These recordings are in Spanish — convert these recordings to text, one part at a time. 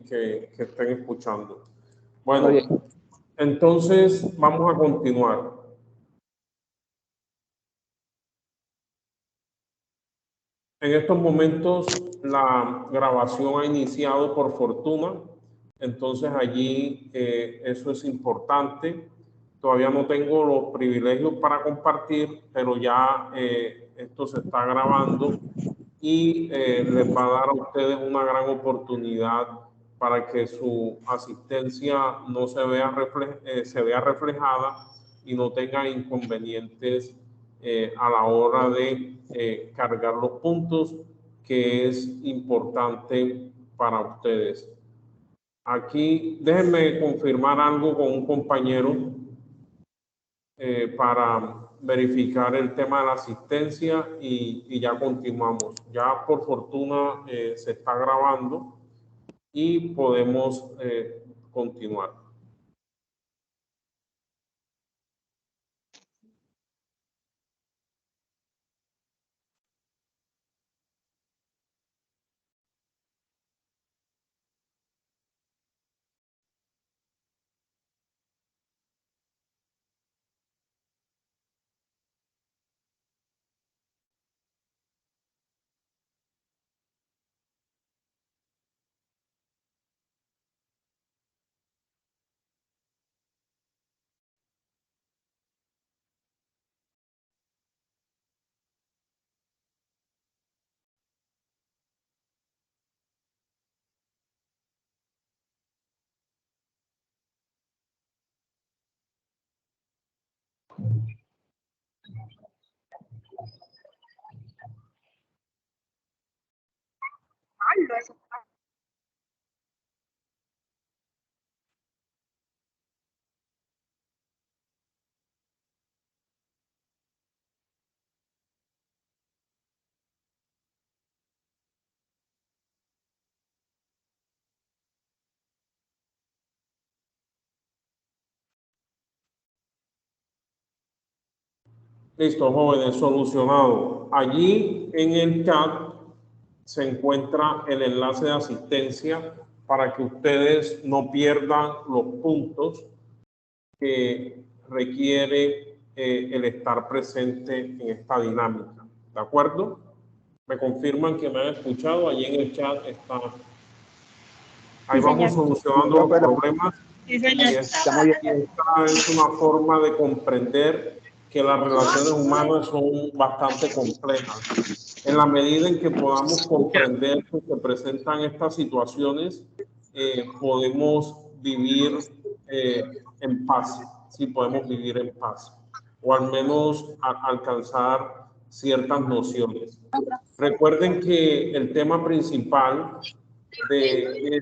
que estén escuchando. Bueno, entonces vamos a continuar. En estos momentos la grabación ha iniciado por fortuna, entonces allí eso es importante. Todavía no tengo los privilegios para compartir, pero ya esto se está grabando y les va a dar a ustedes una gran oportunidad para que su asistencia no se vea, se vea reflejada y no tenga inconvenientes a la hora de cargar los puntos, que es importante para ustedes. Aquí déjenme confirmar algo con un compañero para verificar el tema de la asistencia y ya continuamos. Ya por fortuna se está grabando y podemos continuar. Listo, jóvenes, solucionado. Allí en el chat se encuentra el enlace de asistencia para que ustedes no pierdan los puntos que requiere el estar presente en esta dinámica. ¿De acuerdo? Me confirman que me han escuchado. Allí en el chat está. Ahí sí, vamos solucionando los problemas. Sí, y esta es una forma de comprender que las relaciones humanas son bastante complejas. En la medida en que podamos comprender que se presentan estas situaciones, podemos vivir en paz. Sí, podemos vivir en paz. O al menos alcanzar ciertas nociones. Recuerden que el tema principal de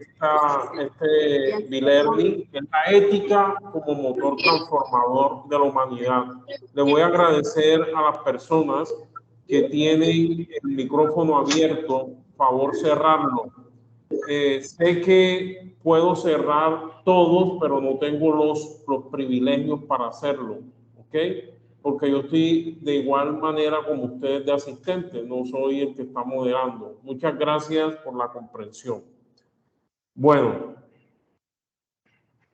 este e-learning es la ética como motor transformador de la humanidad. Le voy a agradecer a las personas que tienen el micrófono abierto, favor cerrarlo. Sé que puedo cerrar todos, pero no tengo los privilegios para hacerlo, ¿ok? Porque yo estoy de igual manera como ustedes de asistente, no soy el que está moderando. Muchas gracias por la comprensión. Bueno,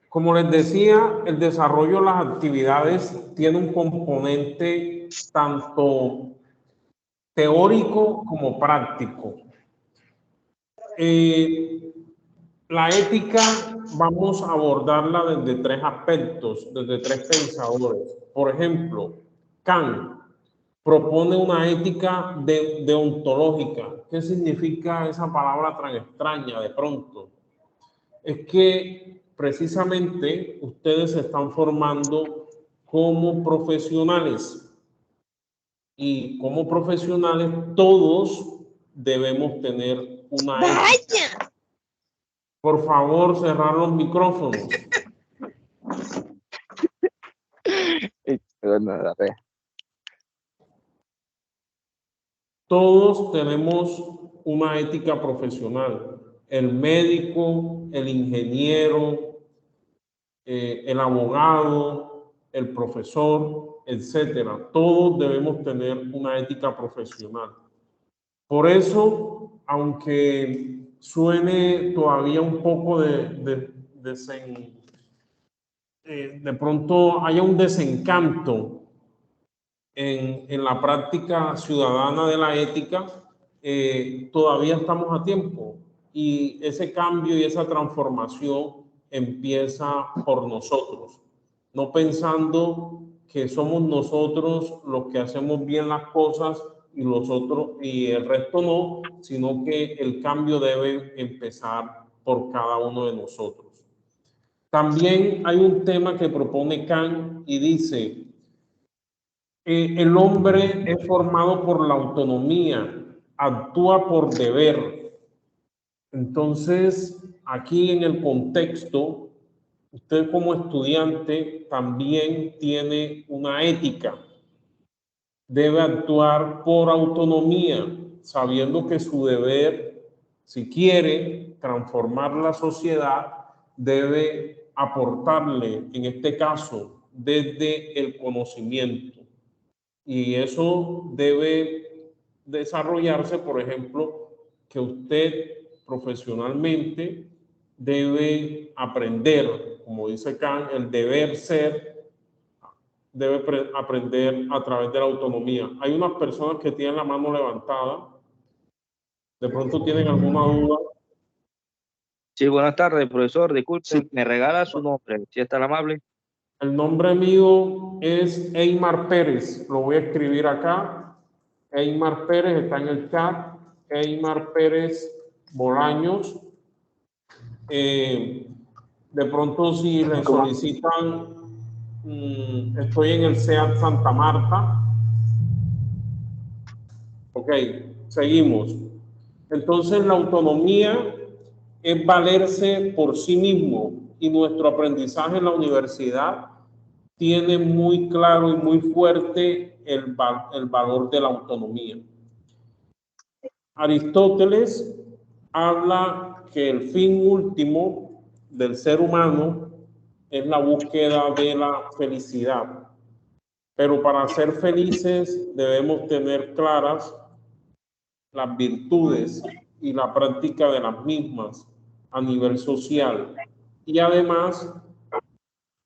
como les decía, el desarrollo de las actividades tiene un componente tanto teórico como práctico. La ética vamos a abordarla desde tres aspectos, desde tres pensadores. Por ejemplo, Kant propone una ética deontológica. ¿Qué significa esa palabra tan extraña de pronto? Es que precisamente ustedes se están formando como profesionales y como profesionales todos debemos tener una ética. Por favor, cerrar los micrófonos. Todos tenemos una ética profesional. El médico, el ingeniero, el abogado, el profesor, etcétera. Todos debemos tener una ética profesional. Por eso, aunque suene todavía un poco de pronto haya un desencanto en la práctica ciudadana de la ética, todavía estamos a tiempo y ese cambio y esa transformación empieza por nosotros, no pensando que somos nosotros los que hacemos bien las cosas y los otros y el resto no, sino que el cambio debe empezar por cada uno de nosotros. También hay un tema que propone Kant y dice, el hombre es formado por la autonomía, actúa por deber. Entonces, aquí en el contexto, usted como estudiante también tiene una ética. Debe actuar por autonomía, sabiendo que su deber, si quiere transformar la sociedad, debe aportarle, en este caso, desde el conocimiento. Y eso debe desarrollarse, por ejemplo, que usted profesionalmente debe aprender, como dice Kant, el deber ser, debe aprender a través de la autonomía. Hay unas personas que tienen la mano levantada, de pronto tienen alguna duda. Sí, buenas tardes, profesor. Disculpe, Sí. ¿me regala su nombre? Si es tan amable. El nombre mío es Eymar Pérez, lo voy a escribir acá. Eymar Pérez está en el chat. Eymar Pérez Bolaños. De pronto, si le solicitan, estoy en el SEAT Santa Marta. Ok, seguimos. Entonces, la autonomía es valerse por sí mismo y nuestro aprendizaje en la universidad tiene muy claro y muy fuerte el valor de la autonomía. Aristóteles habla que el fin último del ser humano es la búsqueda de la felicidad, pero para ser felices debemos tener claras las virtudes y la práctica de las mismas a nivel social y además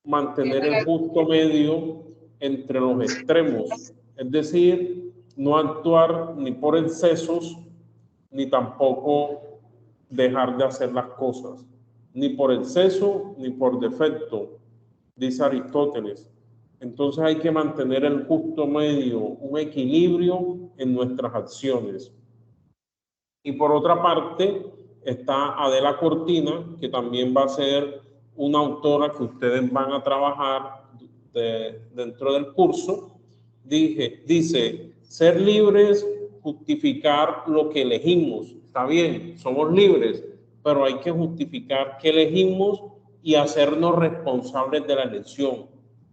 mantener el justo medio entre los extremos, es decir, no actuar ni por excesos ni tampoco dejar de hacer las cosas, ni por exceso ni por defecto, dice Aristóteles. Entonces hay que mantener el justo medio, un equilibrio en nuestras acciones. Y por otra parte está Adela Cortina, que también va a ser una autora que ustedes van a trabajar dentro del curso. Dice, ser libres, justificar lo que elegimos. Está bien, somos libres, pero hay que justificar qué elegimos y hacernos responsables de la elección.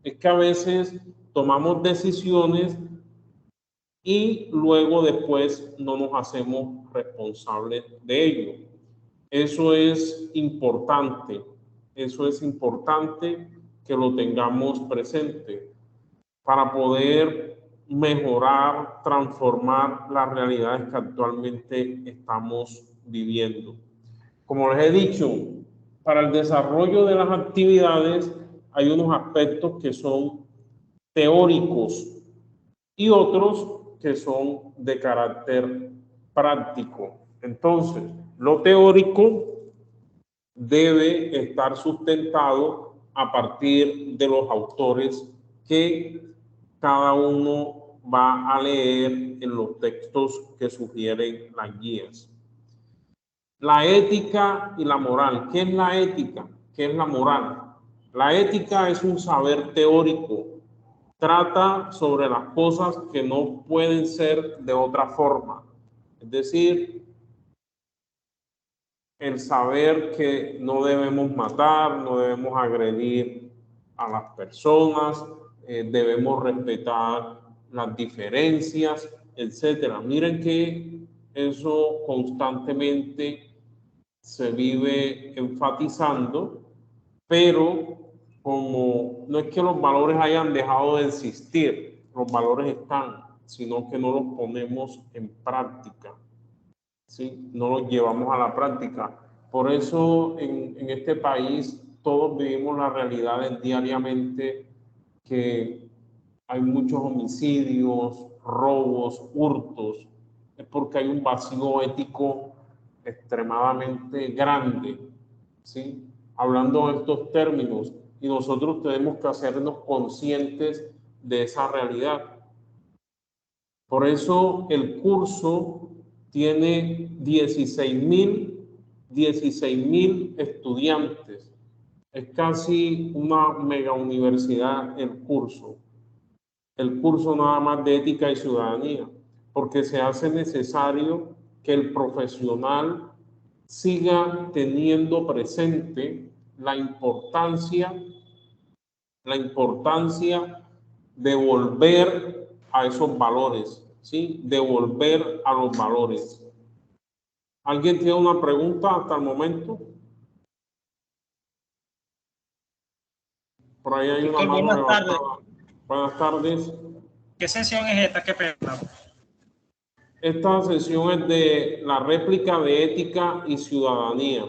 Es que a veces tomamos decisiones y luego después no nos hacemos responsables de ello. Eso es importante que lo tengamos presente para poder mejorar, transformar las realidades que actualmente estamos viviendo. Como les he dicho, para el desarrollo de las actividades hay unos aspectos que son teóricos y otros que son de carácter práctico. Entonces, lo teórico debe estar sustentado a partir de los autores que cada uno va a leer en los textos que sugieren las guías. La ética y la moral. ¿Qué es la ética? ¿Qué es la moral? La ética es un saber teórico. Trata sobre las cosas que no pueden ser de otra forma. Es decir, el saber que no debemos matar, no debemos agredir a las personas, debemos respetar las diferencias, etcétera. Miren que eso constantemente se vive enfatizando, pero como no es que los valores hayan dejado de existir, los valores están, sino que no los ponemos en práctica. ¿sí? No los llevamos a la práctica. Por eso en este país todos vivimos las realidades diariamente, que hay muchos homicidios, robos, hurtos. Es porque hay un vacío ético extremadamente grande, ¿sí? Hablando de estos términos, y nosotros tenemos que hacernos conscientes de esa realidad. Por eso el curso tiene 16.000 estudiantes. Es casi una mega universidad el curso. El curso nada más de ética y ciudadanía, porque se hace necesario que el profesional siga teniendo presente la importancia de volver a esos valores, ¿sí? De volver a los valores. ¿Alguien tiene una pregunta hasta el momento? Por ahí hay una mano levantada. Buenas tardes. ¿Qué sesión es esta? ¿Qué pena? Esta sesión es de la réplica de ética y ciudadanía.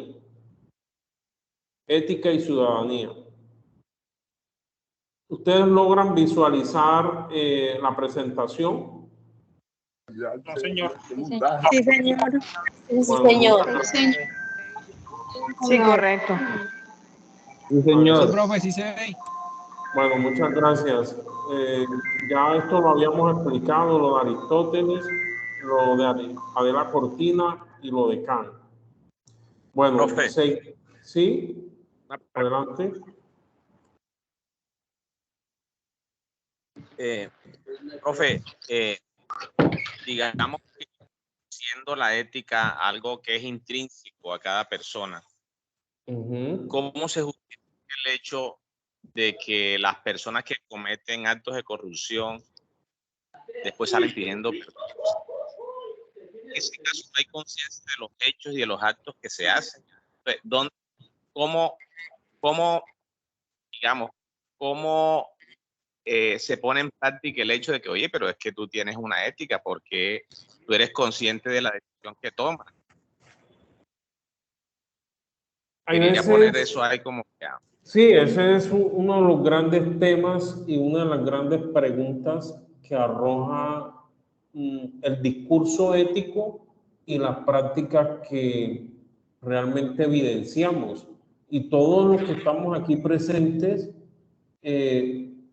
Ética y ciudadanía. ¿Ustedes logran visualizar la presentación? No, señor. Sí, señor. Sí, señor. Sí, correcto. Sí, señor. Sí, profe, sí se ve. Bueno, muchas gracias. Ya esto lo habíamos explicado, lo de Aristóteles, lo de Adela Cortina y lo de Kant. Bueno, Profe. ¿sí? Adelante. Profe, digamos que siendo la ética algo que es intrínseco a cada persona, ¿cómo se justifica el hecho de que las personas que cometen actos de corrupción después salen pidiendo perdón? En ese caso no hay conciencia de los hechos y de los actos que se hacen. Entonces, ¿cómo se pone en práctica el hecho de que, oye, pero es que tú tienes una ética porque tú eres consciente de la decisión que tomas? Quería poner eso ahí como que... Sí, ese es uno de los grandes temas y una de las grandes preguntas que arroja el discurso ético y las prácticas que realmente evidenciamos. Y todos los que estamos aquí presentes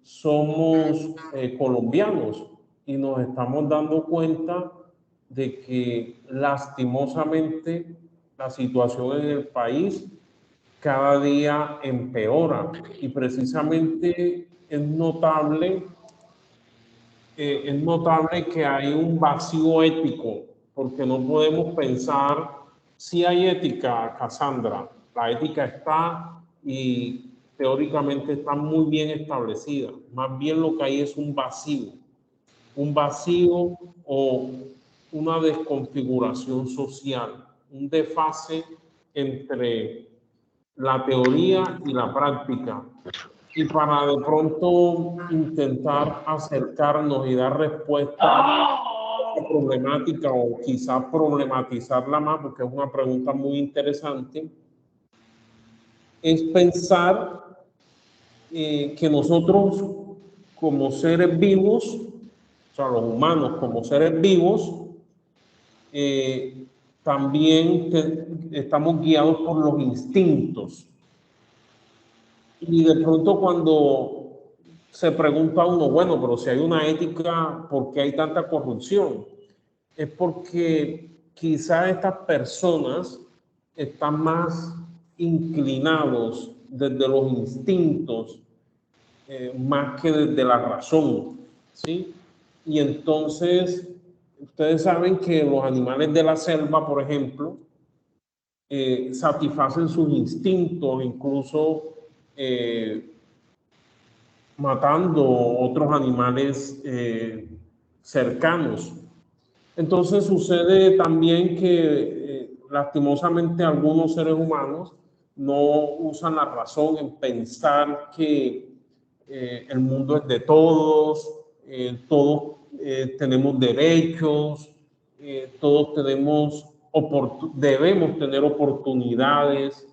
somos colombianos y nos estamos dando cuenta de que lastimosamente la situación en el país cada día empeora, y precisamente es notable que hay un vacío ético, porque no podemos pensar si hay ética, Cassandra. La ética está y teóricamente está muy bien establecida. Más bien lo que hay es un vacío o una desconfiguración social, un desfase entre la teoría y la práctica. Y para de pronto intentar acercarnos y dar respuesta a la problemática, o quizás problematizarla más, porque es una pregunta muy interesante, es pensar que nosotros como seres vivos, o sea, los humanos como seres vivos, también estamos guiados por los instintos. Y de pronto cuando se pregunta a uno, bueno, pero si hay una ética, ¿por qué hay tanta corrupción? Es porque quizá estas personas están más inclinados desde los instintos, más que desde la razón, ¿sí? Y entonces, ustedes saben que los animales de la selva, por ejemplo, satisfacen sus instintos, incluso matando otros animales cercanos. Entonces sucede también que lastimosamente algunos seres humanos no usan la razón en pensar que el mundo es de todos, todos tenemos derechos, todos tenemos debemos tener oportunidades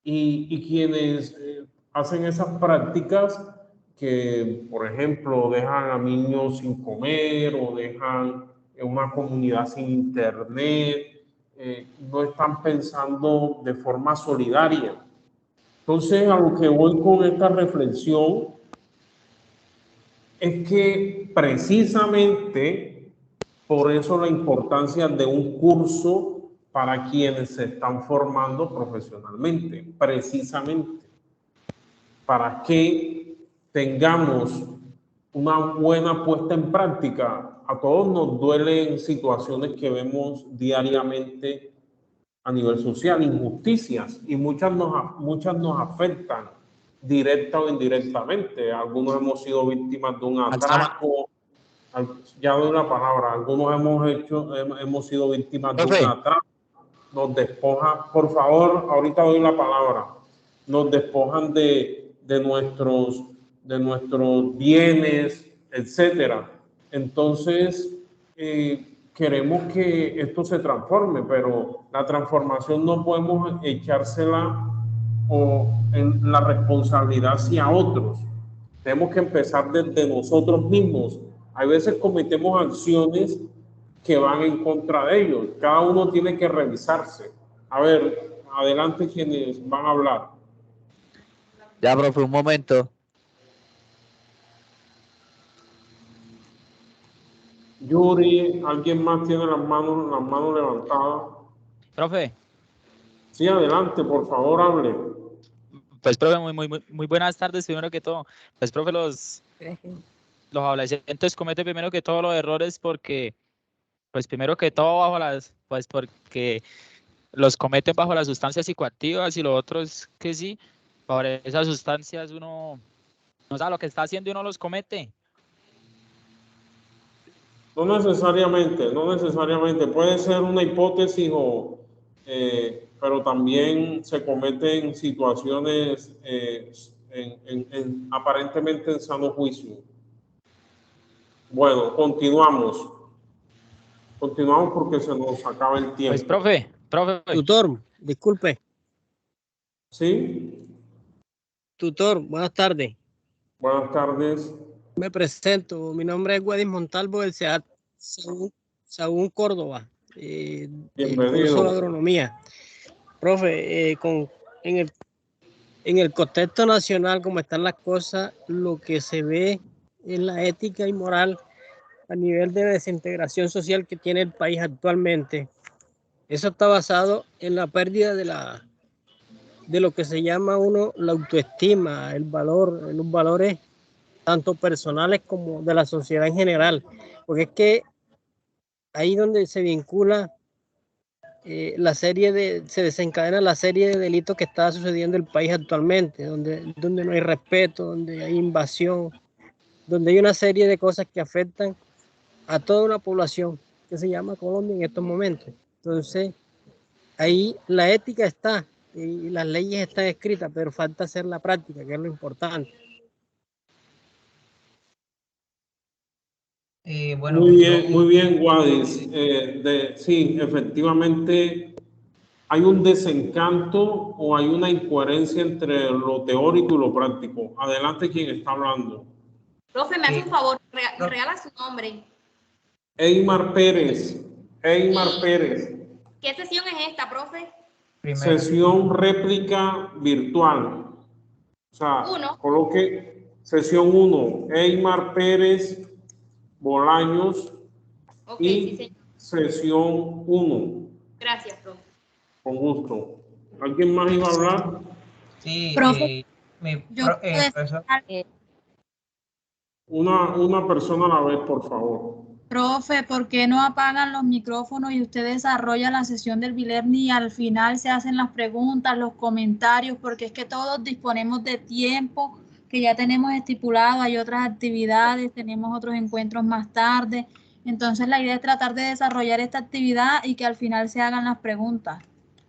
y quienes hacen esas prácticas que, por ejemplo, dejan a niños sin comer o dejan una comunidad sin internet, no están pensando de forma solidaria. Entonces, a lo que voy con esta reflexión es que precisamente por eso la importancia de un curso para quienes se están formando profesionalmente, precisamente para que tengamos una buena puesta en práctica. A todos nos duelen situaciones que vemos diariamente a nivel social, injusticias, y muchas nos afectan directa o indirectamente. Algunos hemos sido víctimas de un atraco, ya doy la palabra, algunos hemos sido víctimas de un atraco, nos despojan, por favor, ahorita doy la palabra, nos despojan de nuestros bienes, etcétera. Entonces, queremos que esto se transforme, pero la transformación no podemos echársela en la responsabilidad hacia otros. Tenemos que empezar desde nosotros mismos. Hay veces cometemos acciones que van en contra de ellos. Cada uno tiene que revisarse. A ver, adelante quienes van a hablar. Ya, profe, un momento. Yuri, ¿alguien más tiene las manos levantadas? Profe. Sí, adelante, por favor, hable. Pues, profe, muy buenas tardes, primero que todo. Pues, profe, los adolescentes cometen primero que todo los errores porque, pues, primero que todo porque los cometen bajo las sustancias psicoactivas, y lo otro es que sí, por esas sustancias uno no sabe lo que está haciendo y uno los comete. No necesariamente. Puede ser una hipótesis pero también se cometen situaciones aparentemente en sano juicio. Bueno, continuamos. Continuamos porque se nos acaba el tiempo. Pues, profe. Tutor, disculpe. ¿Sí? Tutor, buenas tardes. Buenas tardes. Me presento. Mi nombre es Guadis Montalvo del CEAT Sahagún, Córdoba. Bienvenido. Curso de agronomía. Profe, en el contexto nacional, como están las cosas, lo que se ve es la ética y moral a nivel de desintegración social que tiene el país actualmente. Eso está basado en la pérdida de lo que se llama la autoestima, los valores tanto personales como de la sociedad en general, porque es que ahí donde se vincula se desencadena la serie de delitos que está sucediendo en el país actualmente, donde no hay respeto, donde hay invasión, donde hay una serie de cosas que afectan a toda una población que se llama Colombia en estos momentos. Entonces, ahí la ética está y las leyes están escritas, pero falta hacer la práctica, que es lo importante. Bueno, muy bien, Guadis. Sí, efectivamente hay un desencanto o hay una incoherencia entre lo teórico y lo práctico. Adelante, quien está hablando. Profe, me hace un favor, regala su nombre. Eymar Pérez. Pérez. ¿Qué sesión es esta, profe? Sesión réplica virtual. O sea, coloque sesión 1, Eymar Pérez Bolaños, y sí, sesión 1. Gracias, profe. Con gusto. ¿Alguien más iba a hablar? Sí, profe. Una persona a la vez, por favor. Profe, ¿por qué no apagan los micrófonos y usted desarrolla la sesión del B-Learning y al final se hacen las preguntas, los comentarios? Porque es que todos disponemos de tiempo que ya tenemos estipulado, hay otras actividades, tenemos otros encuentros más tarde. Entonces la idea es tratar de desarrollar esta actividad y que al final se hagan las preguntas.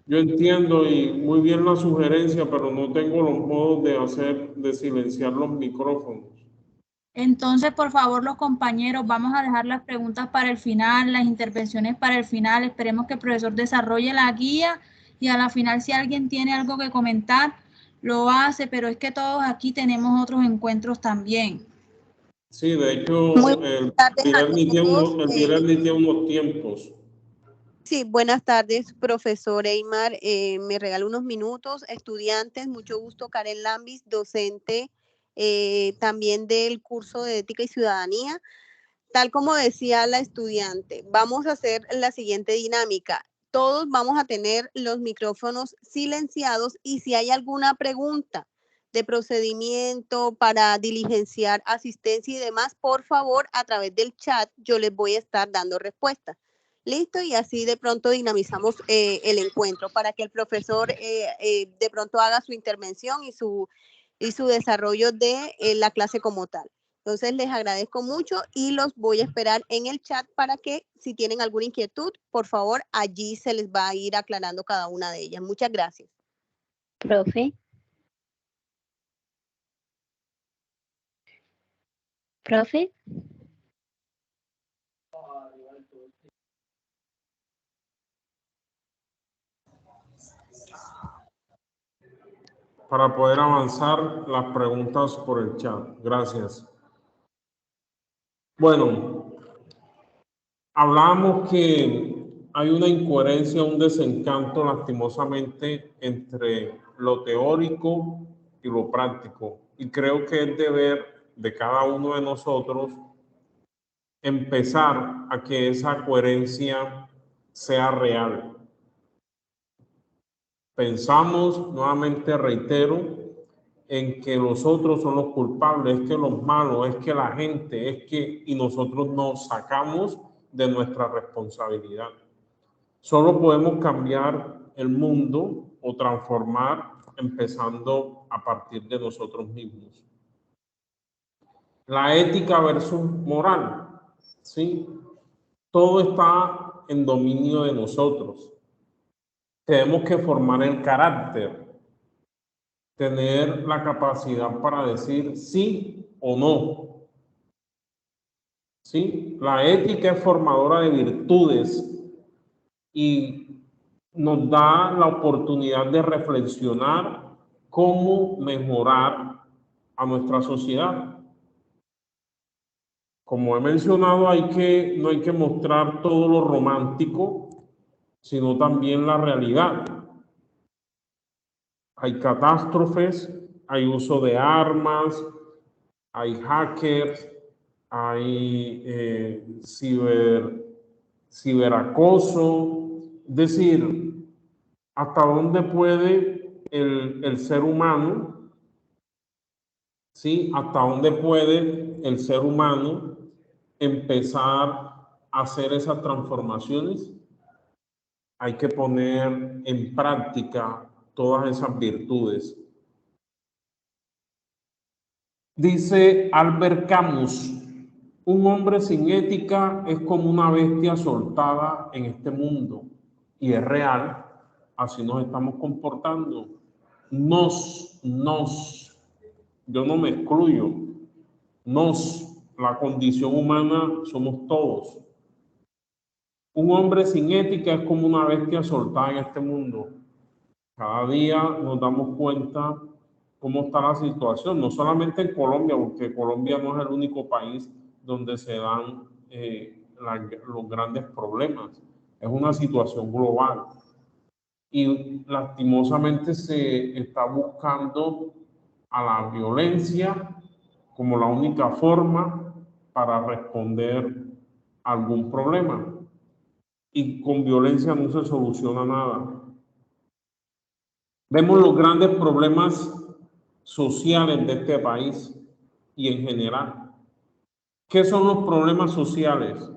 Yo entiendo y muy bien la sugerencia, pero no tengo los modos de silenciar los micrófonos. Entonces, por favor, los compañeros, vamos a dejar las preguntas para el final, las intervenciones para el final. Esperemos que el profesor desarrolle la guía y a la final, si alguien tiene algo que comentar, lo hace, pero es que todos aquí tenemos otros encuentros también. Sí, de hecho, el Pirelli tiene unos tiempos. Sí, buenas tardes, profesor Eymar. Me regala unos minutos. Estudiantes, mucho gusto. Karen Lambis, docente también del curso de Ética y Ciudadanía. Tal como decía la estudiante, vamos a hacer la siguiente dinámica. Todos vamos a tener los micrófonos silenciados y si hay alguna pregunta de procedimiento para diligenciar asistencia y demás, por favor, a través del chat yo les voy a estar dando respuesta. Listo, y así de pronto dinamizamos el encuentro para que el profesor de pronto haga su intervención y su desarrollo de la clase como tal. Entonces les agradezco mucho y los voy a esperar en el chat para que si tienen alguna inquietud, por favor, allí se les va a ir aclarando cada una de ellas. Muchas gracias. Profe. Profe. Para poder avanzar las preguntas por el chat. Gracias. Bueno, hablábamos que hay una incoherencia, un desencanto lastimosamente entre lo teórico y lo práctico. Y creo que es deber de cada uno de nosotros empezar a que esa coherencia sea real. Pensamos, nuevamente reitero, en que los otros son los culpables, es que los malos, es que la gente, es que, y nosotros nos sacamos de nuestra responsabilidad. Solo podemos cambiar el mundo o transformar empezando a partir de nosotros mismos. La ética versus moral, ¿sí? Todo está en dominio de nosotros. Tenemos que formar el carácter, tener la capacidad para decir sí o no. ¿Sí? La ética es formadora de virtudes y nos da la oportunidad de reflexionar cómo mejorar a nuestra sociedad. Como he mencionado, no hay que mostrar todo lo romántico, sino también la realidad. Hay catástrofes, hay uso de armas, hay hackers, hay ciberacoso. Es decir, hasta dónde puede el ser humano, ¿sí? Hasta dónde puede el ser humano empezar a hacer esas transformaciones. Hay que poner en práctica todas esas virtudes. Dice Albert Camus, un hombre sin ética es como una bestia soltada en este mundo. Y es real, así nos estamos comportando. Yo no me excluyo. La condición humana somos todos. Un hombre sin ética es como una bestia soltada en este mundo. Cada día nos damos cuenta cómo está la situación, no solamente en Colombia, porque Colombia no es el único país donde se dan los grandes problemas. Es una situación global. Y lastimosamente se está buscando a la violencia como la única forma para responder a algún problema. Y con violencia no se soluciona nada. Vemos los grandes problemas sociales de este país y en general. ¿Qué son los problemas sociales?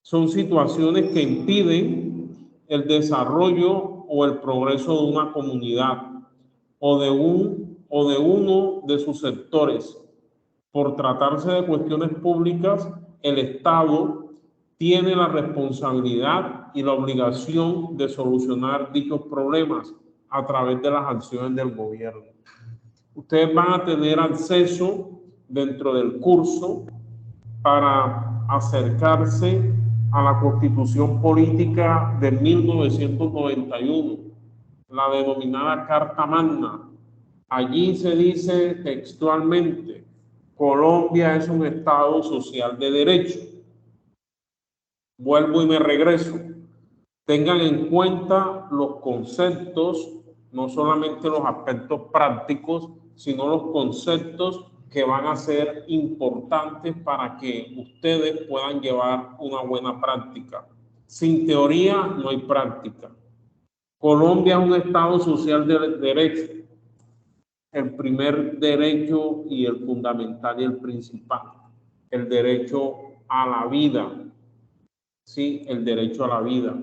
Son situaciones que impiden el desarrollo o el progreso de una comunidad o de uno de sus sectores. Por tratarse de cuestiones públicas, el Estado tiene la responsabilidad y la obligación de solucionar dichos problemas a través de las acciones del gobierno. Ustedes van a tener acceso dentro del curso para acercarse a la Constitución Política de 1991, la denominada Carta Magna. Allí se dice textualmente: Colombia es un Estado social de derecho. Vuelvo y me regreso. Tengan en cuenta los conceptos, no solamente los aspectos prácticos, sino los conceptos que van a ser importantes para que ustedes puedan llevar una buena práctica. Sin teoría no hay práctica. Colombia es un Estado social de derecho. El primer derecho y el fundamental y el principal, el derecho a la vida. Sí, el derecho a la vida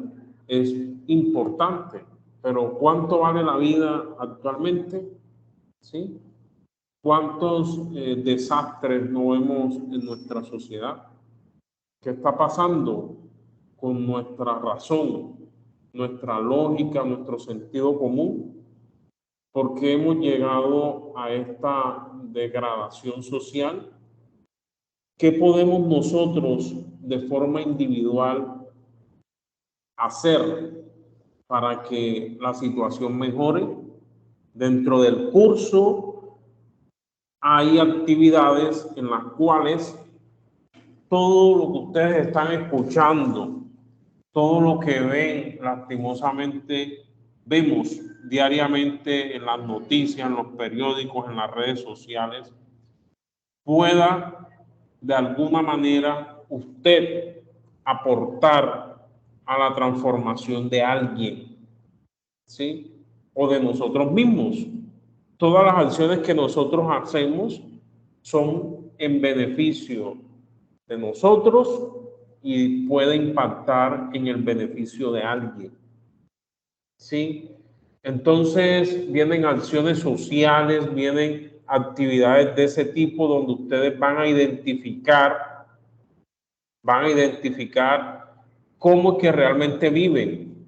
es importante, pero ¿cuánto vale la vida actualmente? ¿Sí? ¿Cuántos desastres no vemos en nuestra sociedad? ¿Qué está pasando con nuestra razón, nuestra lógica, nuestro sentido común? ¿Por qué hemos llegado a esta degradación social? ¿Qué podemos nosotros de forma individual hacer para que la situación mejore? Dentro del curso hay actividades en las cuales todo lo que ustedes están escuchando, todo lo que ven, lastimosamente vemos diariamente en las noticias, en los periódicos, en las redes sociales, pueda de alguna manera usted aportar a la transformación de alguien, ¿sí? O de nosotros mismos. Todas las acciones que nosotros hacemos son en beneficio de nosotros y puede impactar en el beneficio de alguien, ¿sí? Entonces vienen acciones sociales, vienen actividades de ese tipo donde ustedes van a identificar cómo es que realmente viven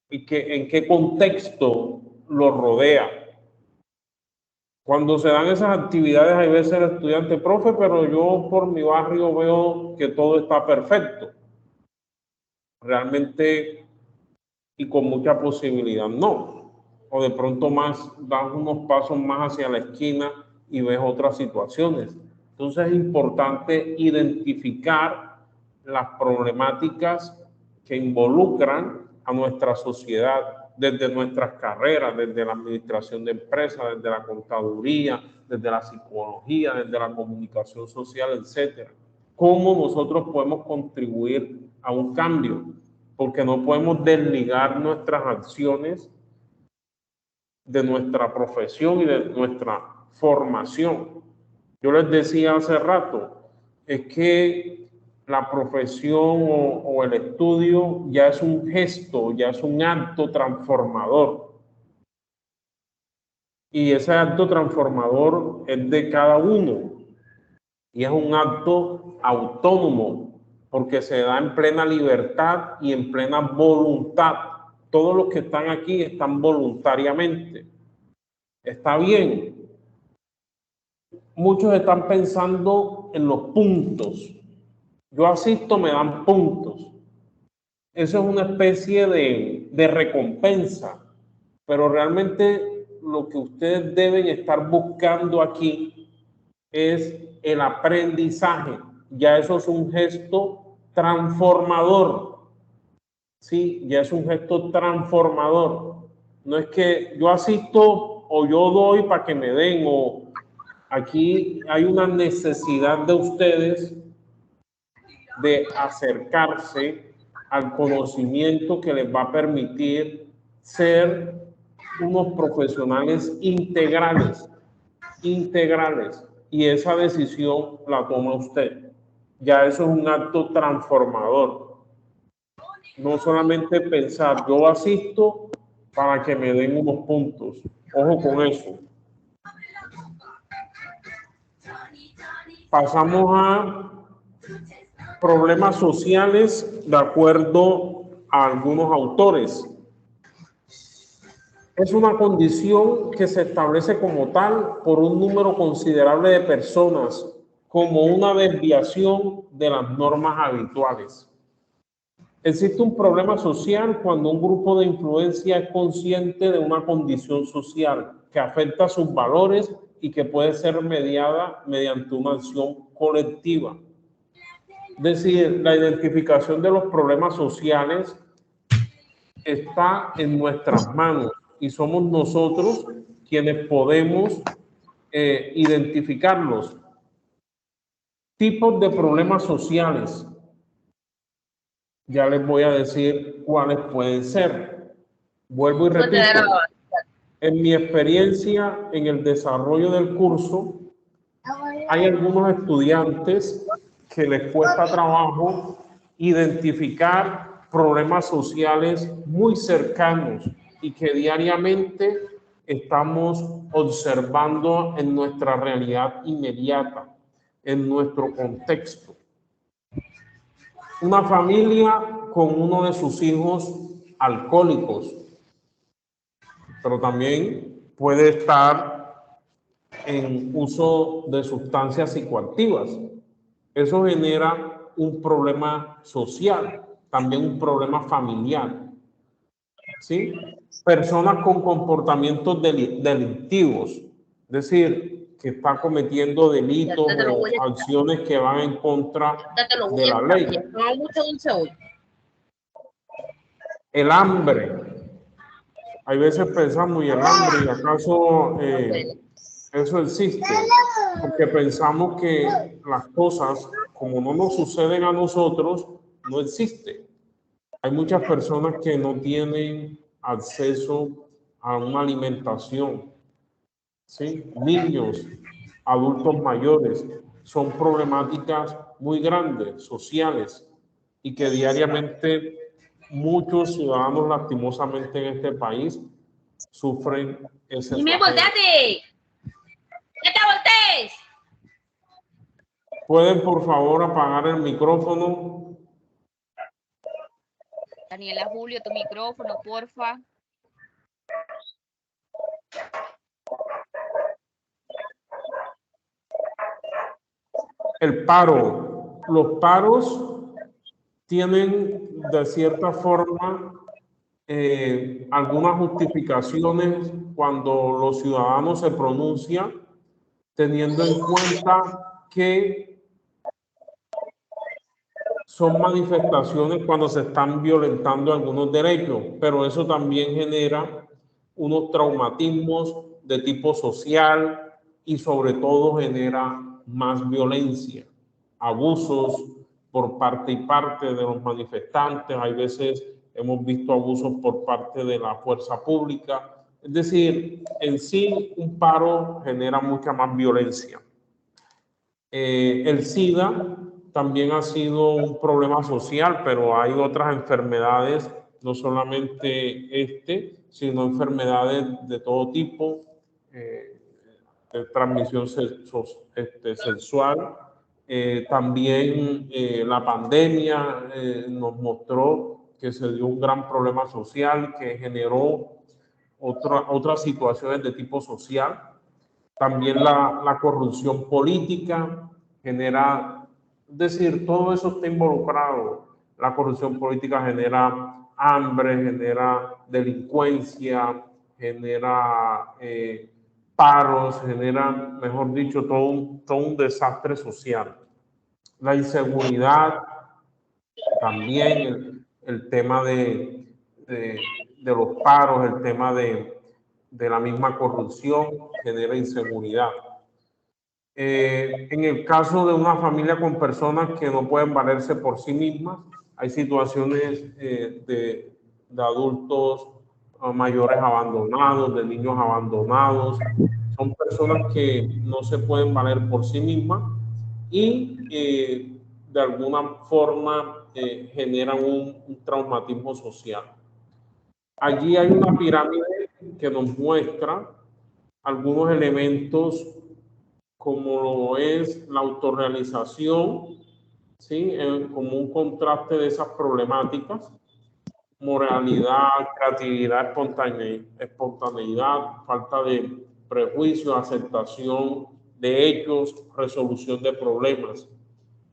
y en qué contexto los rodea. Cuando se dan esas actividades, hay veces el estudiante, profe, pero yo por mi barrio veo que todo está perfecto. Realmente, y con mucha posibilidad, no. O de pronto das unos pasos más hacia la esquina y ves otras situaciones. Entonces es importante identificar las problemáticas que involucran a nuestra sociedad, desde nuestras carreras, desde la administración de empresas, desde la contaduría, desde la psicología, desde la comunicación social, etcétera. ¿Cómo nosotros podemos contribuir a un cambio? Porque no podemos desligar nuestras acciones de nuestra profesión y de nuestra formación. Yo les decía hace rato, es que la profesión o el estudio ya es un gesto, ya es un acto transformador. Y ese acto transformador es de cada uno. Y es un acto autónomo, porque se da en plena libertad y en plena voluntad. Todos los que están aquí están voluntariamente. Está bien. Muchos están pensando en los puntos. Yo asisto, me dan puntos. Eso es una especie de recompensa. Pero realmente lo que ustedes deben estar buscando aquí es el aprendizaje. Ya eso es un gesto transformador. Sí, ya es un gesto transformador. No es que yo asisto o yo doy para que me den, o aquí hay una necesidad de ustedes de acercarse al conocimiento que les va a permitir ser unos profesionales integrales. Y esa decisión la toma usted. Ya eso es un acto transformador. No solamente pensar, yo asisto para que me den unos puntos. Ojo con eso. Pasamos a problemas sociales de acuerdo a algunos autores. es una condición que se establece como tal por un número considerable de personas, como una desviación de las normas habituales. Existe un problema social cuando un grupo de influencia es consciente de una condición social que afecta sus valores y que puede ser mediada mediante una acción colectiva. Es decir, la identificación de los problemas sociales está en nuestras manos y somos nosotros quienes podemos identificarlos. Tipos de problemas sociales. Ya les voy a decir cuáles pueden ser. Vuelvo y repito. En mi experiencia en el desarrollo del curso, hay algunos estudiantes que les cuesta trabajo identificar problemas sociales muy cercanos y que diariamente estamos observando en nuestra realidad inmediata, en nuestro contexto. Una familia con uno de sus hijos alcohólicos, pero también puede estar en uso de sustancias psicoactivas. Eso genera un problema social, también un problema familiar. ¿Sí? Personas con comportamientos delictivos, es decir, que están cometiendo delitos o acciones que van en contra de la ley. El hambre. Hay veces pensamos, ¿y el hambre? ¿Y acaso eso existe? Porque pensamos que las cosas, como no nos suceden a nosotros, no existen. Hay muchas personas que no tienen acceso a una alimentación, ¿sí? Niños, adultos mayores, son problemáticas muy grandes, sociales, y que diariamente muchos ciudadanos lastimosamente en este país sufren ese flagelo. ¡Volteate! ¡Ya te voltees! ¿Pueden por favor apagar el micrófono? Daniela Julio, tu micrófono, porfa. El paro. Los paros tienen de cierta forma algunas justificaciones cuando los ciudadanos se pronuncian, teniendo en cuenta que son manifestaciones cuando se están violentando algunos derechos, pero eso también genera unos traumatismos de tipo social y sobre todo genera más violencia, abusos por parte y parte de los manifestantes. Hay veces hemos visto abusos por parte de la fuerza pública. Es decir, en sí un paro genera mucha más violencia. El SIDA también ha sido un problema social, pero hay otras enfermedades, no solamente sino enfermedades de todo tipo, de transmisión sexual. También la pandemia nos mostró que se dio un gran problema social que generó otras situaciones de tipo social. También la corrupción política genera, es decir, todo eso está involucrado. La corrupción política genera hambre, genera delincuencia, genera paros, genera, mejor dicho, todo un desastre social. La inseguridad, también el tema de los paros, el tema de la misma corrupción genera inseguridad. En el caso de una familia con personas que no pueden valerse por sí mismas, hay situaciones de adultos mayores abandonados, de niños abandonados. Son personas que no se pueden valer por sí mismas y de alguna forma generan un traumatismo social. Allí hay una pirámide que nos muestra algunos elementos como lo es la autorrealización, ¿sí? Como un contraste de esas problemáticas, moralidad, creatividad, espontaneidad, falta de prejuicio, aceptación de hechos, resolución de problemas.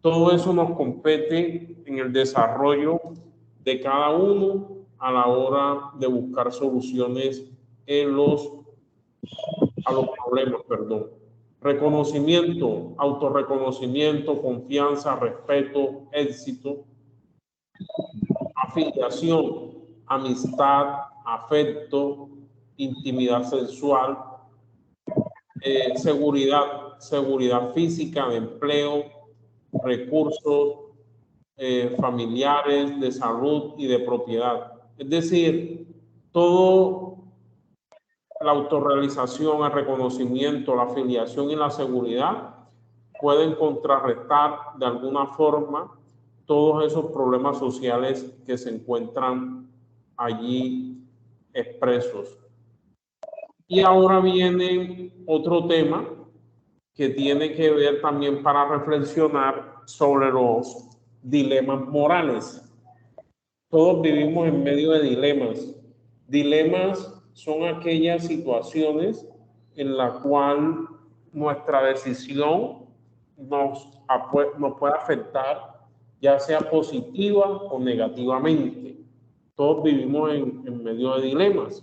Todo eso nos compete en el desarrollo de cada uno a la hora de buscar soluciones a los problemas, perdón. Reconocimiento, autorreconocimiento, confianza, respeto, éxito, afiliación, amistad, afecto, intimidad sexual, seguridad física, de empleo, recursos familiares, de salud y de propiedad. Es decir, todo la autorrealización, el reconocimiento, la afiliación y la seguridad pueden contrarrestar de alguna forma todos esos problemas sociales que se encuentran allí expresos. Y ahora viene otro tema que tiene que ver también para reflexionar sobre los dilemas morales. Todos vivimos en medio de dilemas. Dilemas son aquellas situaciones en las cuales nuestra decisión nos puede afectar, ya sea positiva o negativamente. Todos vivimos en medio de dilemas.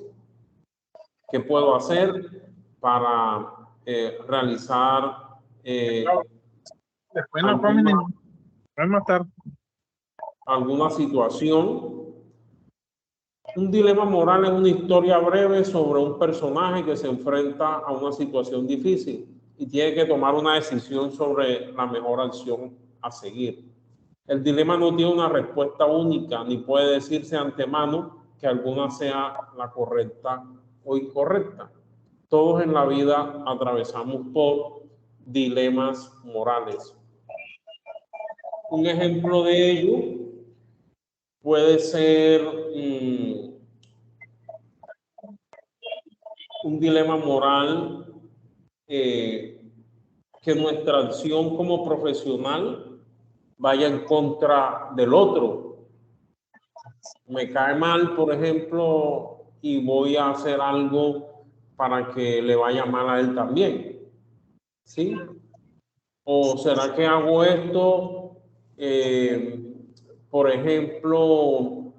¿Qué puedo hacer para realizar después no comen más tarde alguna situación? Un dilema moral es una historia breve sobre un personaje que se enfrenta a una situación difícil y tiene que tomar una decisión sobre la mejor acción a seguir. El dilema no tiene una respuesta única, ni puede decirse de antemano que alguna sea la correcta o incorrecta. Todos en la vida atravesamos por dilemas morales. Un ejemplo de ello puede ser un dilema moral que nuestra acción como profesional vaya en contra del otro. Me cae mal, por ejemplo, y voy a hacer algo para que le vaya mal a él también. ¿Sí? ¿O será que hago esto, por ejemplo,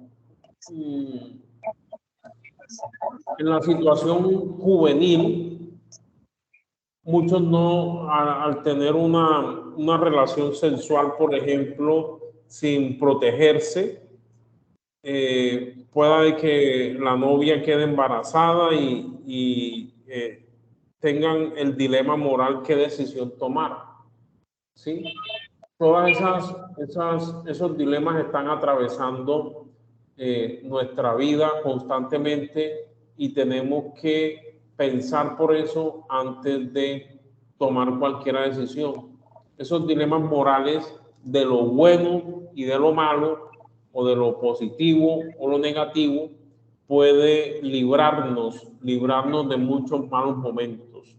en la situación juvenil, muchos no, al tener una relación sexual, por ejemplo, sin protegerse, pueda que la novia quede embarazada y tengan el dilema moral qué decisión tomar. ¿Sí? Todas esos dilemas están atravesando nuestra vida constantemente y tenemos que pensar por eso antes de tomar cualquier decisión. Esos dilemas morales de lo bueno y de lo malo, o de lo positivo o lo negativo, puede librarnos de muchos malos momentos.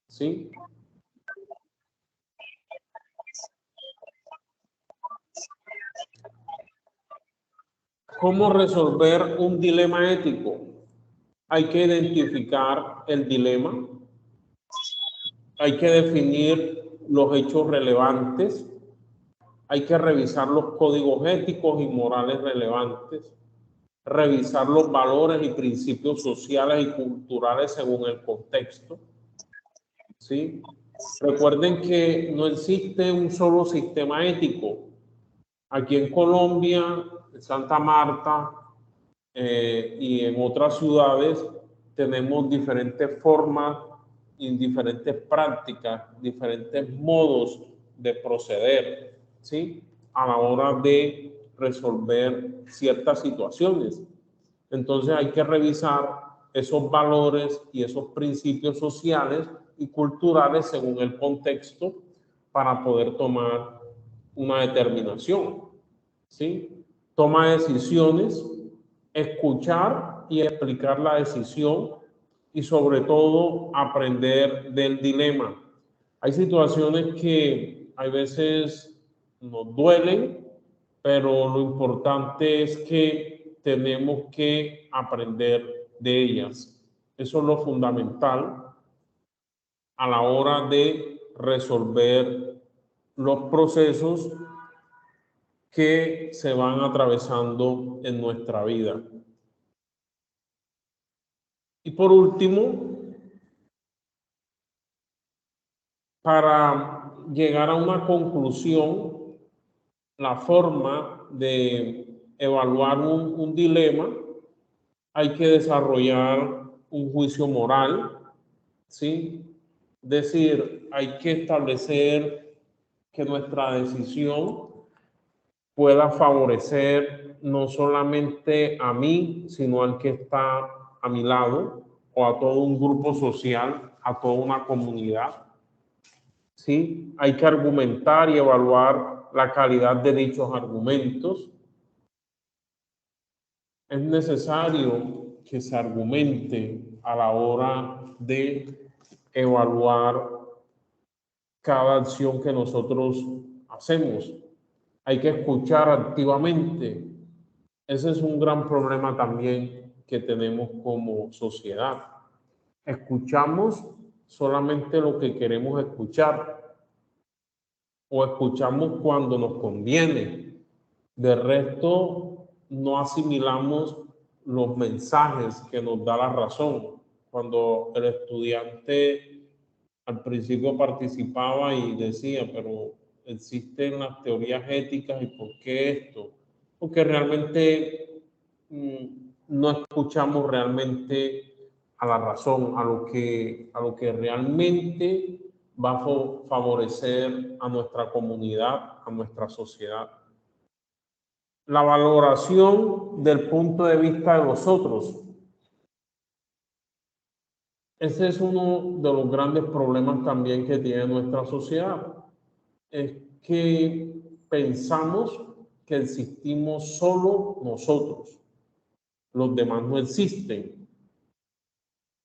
¿Sí? ¿Cómo resolver un dilema ético? Hay que identificar el dilema, hay que definir los hechos relevantes, hay que revisar los códigos éticos y morales relevantes, revisar los valores y principios sociales y culturales según el contexto. ¿Sí? Recuerden que no existe un solo sistema ético. Aquí en Colombia, en Santa Marta y en otras ciudades, tenemos diferentes formas y diferentes prácticas, diferentes modos de proceder, ¿sí? A la hora de resolver ciertas situaciones. Entonces hay que revisar esos valores y esos principios sociales y culturales según el contexto para poder tomar una determinación. ¿Sí? Toma decisiones, escuchar y explicar la decisión y sobre todo aprender del dilema. Hay situaciones que a veces nos duelen, pero lo importante es que tenemos que aprender de ellas. Eso es lo fundamental a la hora de resolver los procesos que se van atravesando en nuestra vida. Y por último, para llegar a una conclusión, la forma de evaluar un dilema, hay que desarrollar un juicio moral, ¿sí? Es decir, hay que establecer que nuestra decisión pueda favorecer no solamente a mí, sino al que está a mi lado, o a todo un grupo social, a toda una comunidad. ¿Sí? Hay que argumentar y evaluar la calidad de dichos argumentos. Es necesario que se argumente a la hora de evaluar cada acción que nosotros hacemos. Hay que escuchar activamente. Ese es un gran problema también que tenemos como sociedad. Escuchamos solamente lo que queremos escuchar o escuchamos cuando nos conviene. De resto, no asimilamos los mensajes que nos da la razón. Cuando el estudiante al principio participaba y decía, pero existen las teorías éticas y ¿por qué esto? Porque realmente no escuchamos realmente a la razón, a lo que realmente va a favorecer a nuestra comunidad, a nuestra sociedad. La valoración del punto de vista de los otros. Ese es uno de los grandes problemas también que tiene nuestra sociedad. Es que pensamos que existimos solo nosotros. Los demás no existen.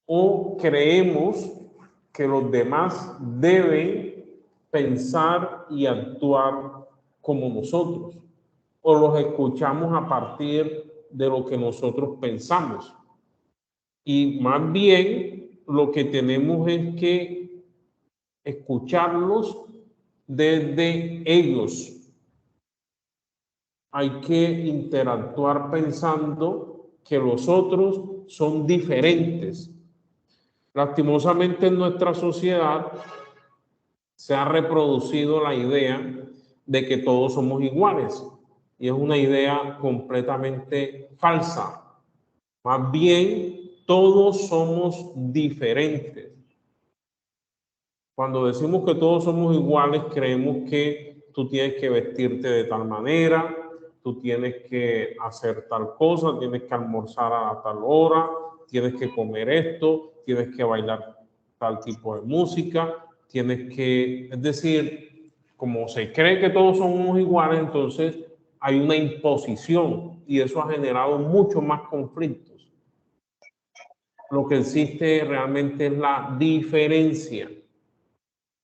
O creemos que los demás deben pensar y actuar como nosotros. O los escuchamos a partir de lo que nosotros pensamos. Y más bien lo que tenemos es que escucharlos desde ellos. Hay que interactuar pensando que los otros son diferentes. Lastimosamente en nuestra sociedad se ha reproducido la idea de que todos somos iguales y es una idea completamente falsa. Más bien, todos somos diferentes. Cuando decimos que todos somos iguales, creemos que tú tienes que vestirte de tal manera, tú tienes que hacer tal cosa, tienes que almorzar a tal hora, tienes que comer esto, tienes que bailar tal tipo de música, tienes que, es decir, como se cree que todos somos iguales, entonces hay una imposición y eso ha generado mucho más conflictos. Lo que existe realmente es la diferencia.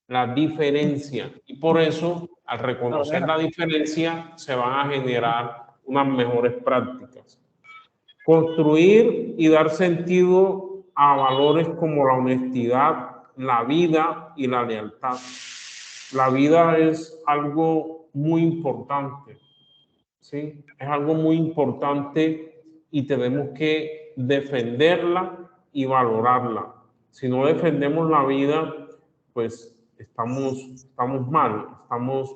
La diferencia. Y por eso, al reconocer la diferencia, se van a generar unas mejores prácticas. Construir y dar sentido a valores como la honestidad, la vida y la lealtad. La vida es algo muy importante, ¿sí? Es algo muy importante y tenemos que defenderla y valorarla. Si no defendemos la vida, pues estamos mal, estamos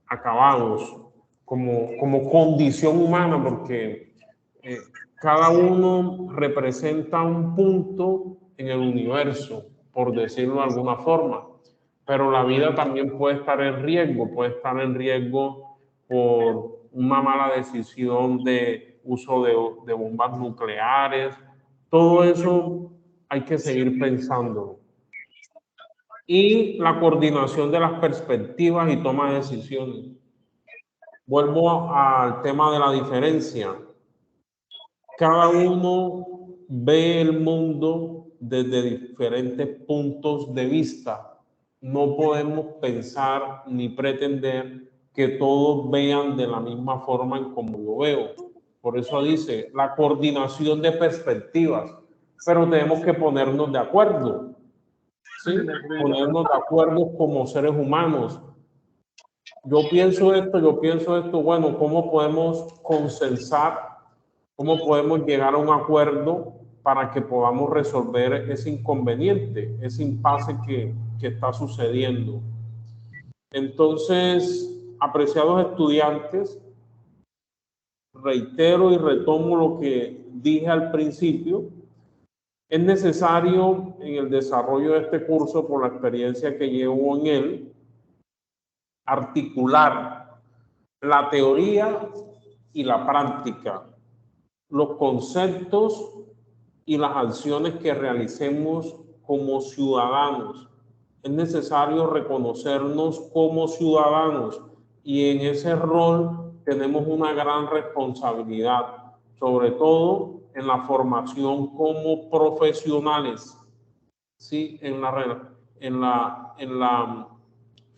acabados como condición humana, porque cada uno representa un punto en el universo, por decirlo de alguna forma, pero la vida también puede estar en riesgo por una mala decisión de uso de bombas nucleares. Todo eso hay que seguir pensando. Y la coordinación de las perspectivas y toma de decisiones. Vuelvo al tema de la diferencia. Cada uno ve el mundo desde diferentes puntos de vista. No podemos pensar ni pretender que todos vean de la misma forma en como yo veo. Por eso dice la coordinación de perspectivas, pero tenemos que ponernos de acuerdo, ¿sí? Ponernos de acuerdo como seres humanos. Yo pienso esto, bueno, ¿cómo podemos consensar? ¿Cómo podemos llegar a un acuerdo para que podamos resolver ese inconveniente, ese impasse que está sucediendo? Entonces, apreciados estudiantes, reitero y retomo lo que dije al principio. Es necesario en el desarrollo de este curso, por la experiencia que llevo en él, articular la teoría y la práctica, los conceptos y las acciones que realicemos como ciudadanos. Es necesario reconocernos como ciudadanos y en ese rol tenemos una gran responsabilidad, sobre todo en la formación como profesionales, ¿sí? En la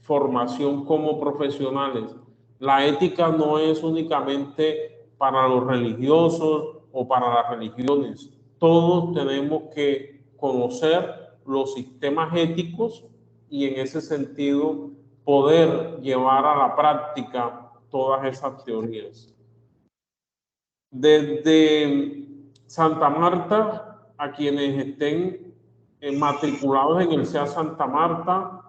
formación como profesionales. La ética no es únicamente para los religiosos o para las religiones. Todos tenemos que conocer los sistemas éticos y en ese sentido poder llevar a la práctica todas esas teorías. Desde Santa Marta, a quienes estén matriculados en el CEA Santa Marta,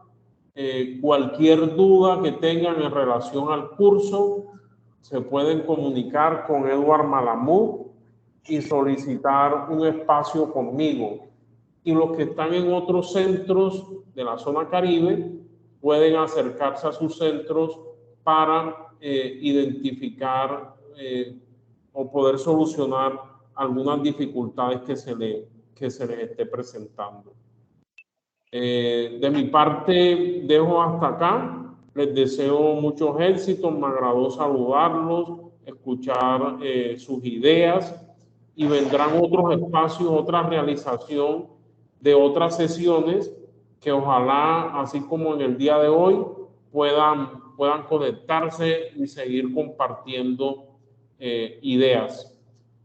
cualquier duda que tengan en relación al curso, se pueden comunicar con Edward Malamud y solicitar un espacio conmigo. Y los que están en otros centros de la zona Caribe pueden acercarse a sus centros para identificar o poder solucionar algunas dificultades que se les esté presentando. De mi parte, dejo hasta acá. Les deseo muchos éxitos. Me agradó saludarlos, escuchar sus ideas y vendrán otros espacios, otra realización de otras sesiones que ojalá, así como en el día de hoy, puedan conectarse y seguir compartiendo ideas.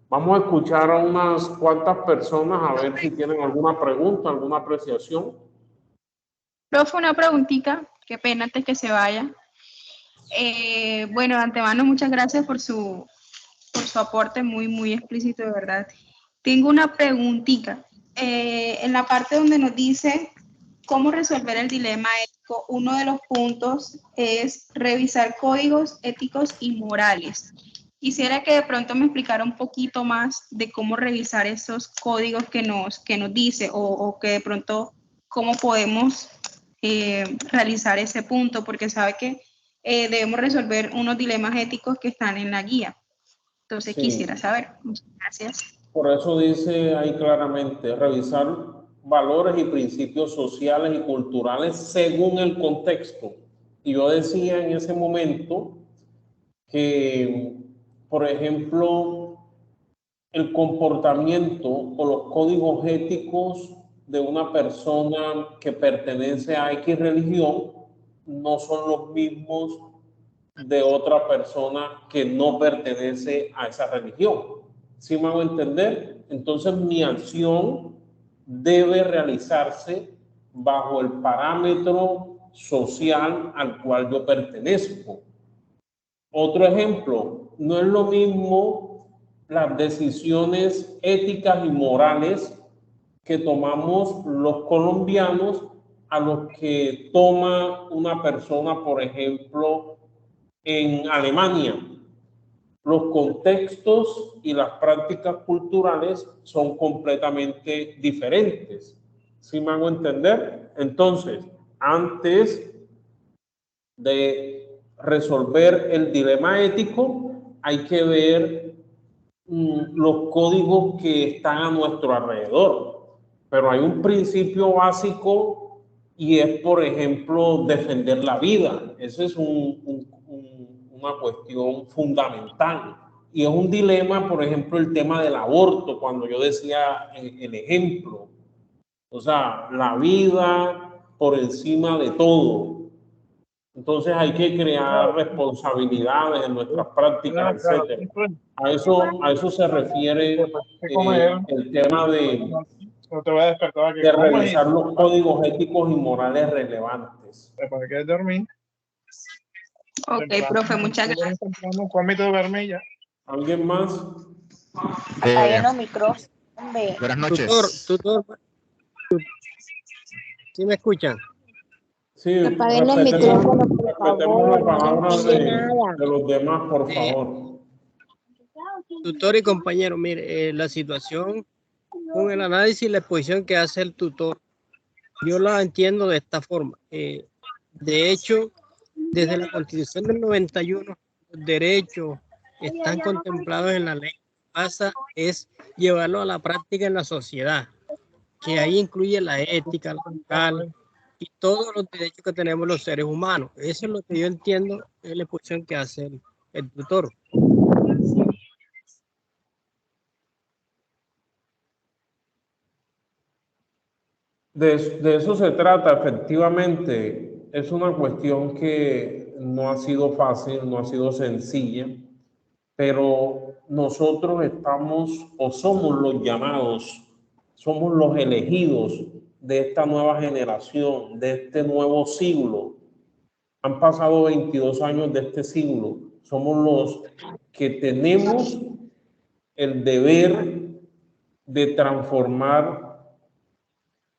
Vamos a escuchar a unas cuantas personas a ver si tienen alguna pregunta, alguna apreciación. Profe, una preguntita, qué pena antes que se vaya. Bueno, de antemano, muchas gracias por su aporte muy explícito, de verdad. Tengo una preguntita. En la parte donde nos dice cómo resolver el dilema ético, uno de los puntos es revisar códigos éticos y morales. Quisiera que de pronto me explicara un poquito más de cómo revisar esos códigos que nos dice o que de pronto cómo podemos realizar ese punto, porque sabe que debemos resolver unos dilemas éticos que están en la guía. Entonces sí, quisiera saber. Muchas gracias. Por eso dice ahí claramente, revisar valores y principios sociales y culturales según el contexto. Y yo decía en ese momento que, por ejemplo, el comportamiento o los códigos éticos de una persona que pertenece a X religión no son los mismos de otra persona que no pertenece a esa religión. ¿Sí me hago entender? Entonces mi acción debe realizarse bajo el parámetro social al cual yo pertenezco. Otro ejemplo, no es lo mismo las decisiones éticas y morales que tomamos los colombianos a los que toma una persona, por ejemplo, en Alemania. Los contextos y las prácticas culturales son completamente diferentes. ¿Sí me hago entender? Entonces, antes de resolver el dilema ético, hay que ver los códigos que están a nuestro alrededor. Pero hay un principio básico y es, por ejemplo, defender la vida. Eso es una cuestión fundamental. Y es un dilema, por ejemplo, el tema del aborto, cuando yo decía el ejemplo. O sea, la vida por encima de todo. Entonces hay que crear responsabilidades en nuestras prácticas, etc. A eso se refiere el tema de revisar los códigos éticos y morales relevantes. ¿Para qué dormir? Ok, profe, muchas gracias. ¿Alguien más? Apaguen los micrófonos. Buenas noches. Tutor. ¿Sí me escuchan? Sí, apaguen los micrófonos, por favor. La palabra de los demás, por favor. Tutor y compañero, mire, la situación con el análisis y la exposición que hace el tutor, yo la entiendo de esta forma. De hecho, desde la Constitución del 91, los derechos están contemplados en la ley. Lo que pasa es llevarlo a la práctica en la sociedad, que ahí incluye la ética, la moral y todos los derechos que tenemos los seres humanos. Eso es lo que yo entiendo, es la exposición que hace el tutor. De eso se trata, efectivamente. Es una cuestión que no ha sido fácil, no ha sido sencilla, pero nosotros estamos o somos los llamados, somos los elegidos de esta nueva generación, de este nuevo siglo. Han pasado 22 años de este siglo. Somos los que tenemos el deber de transformar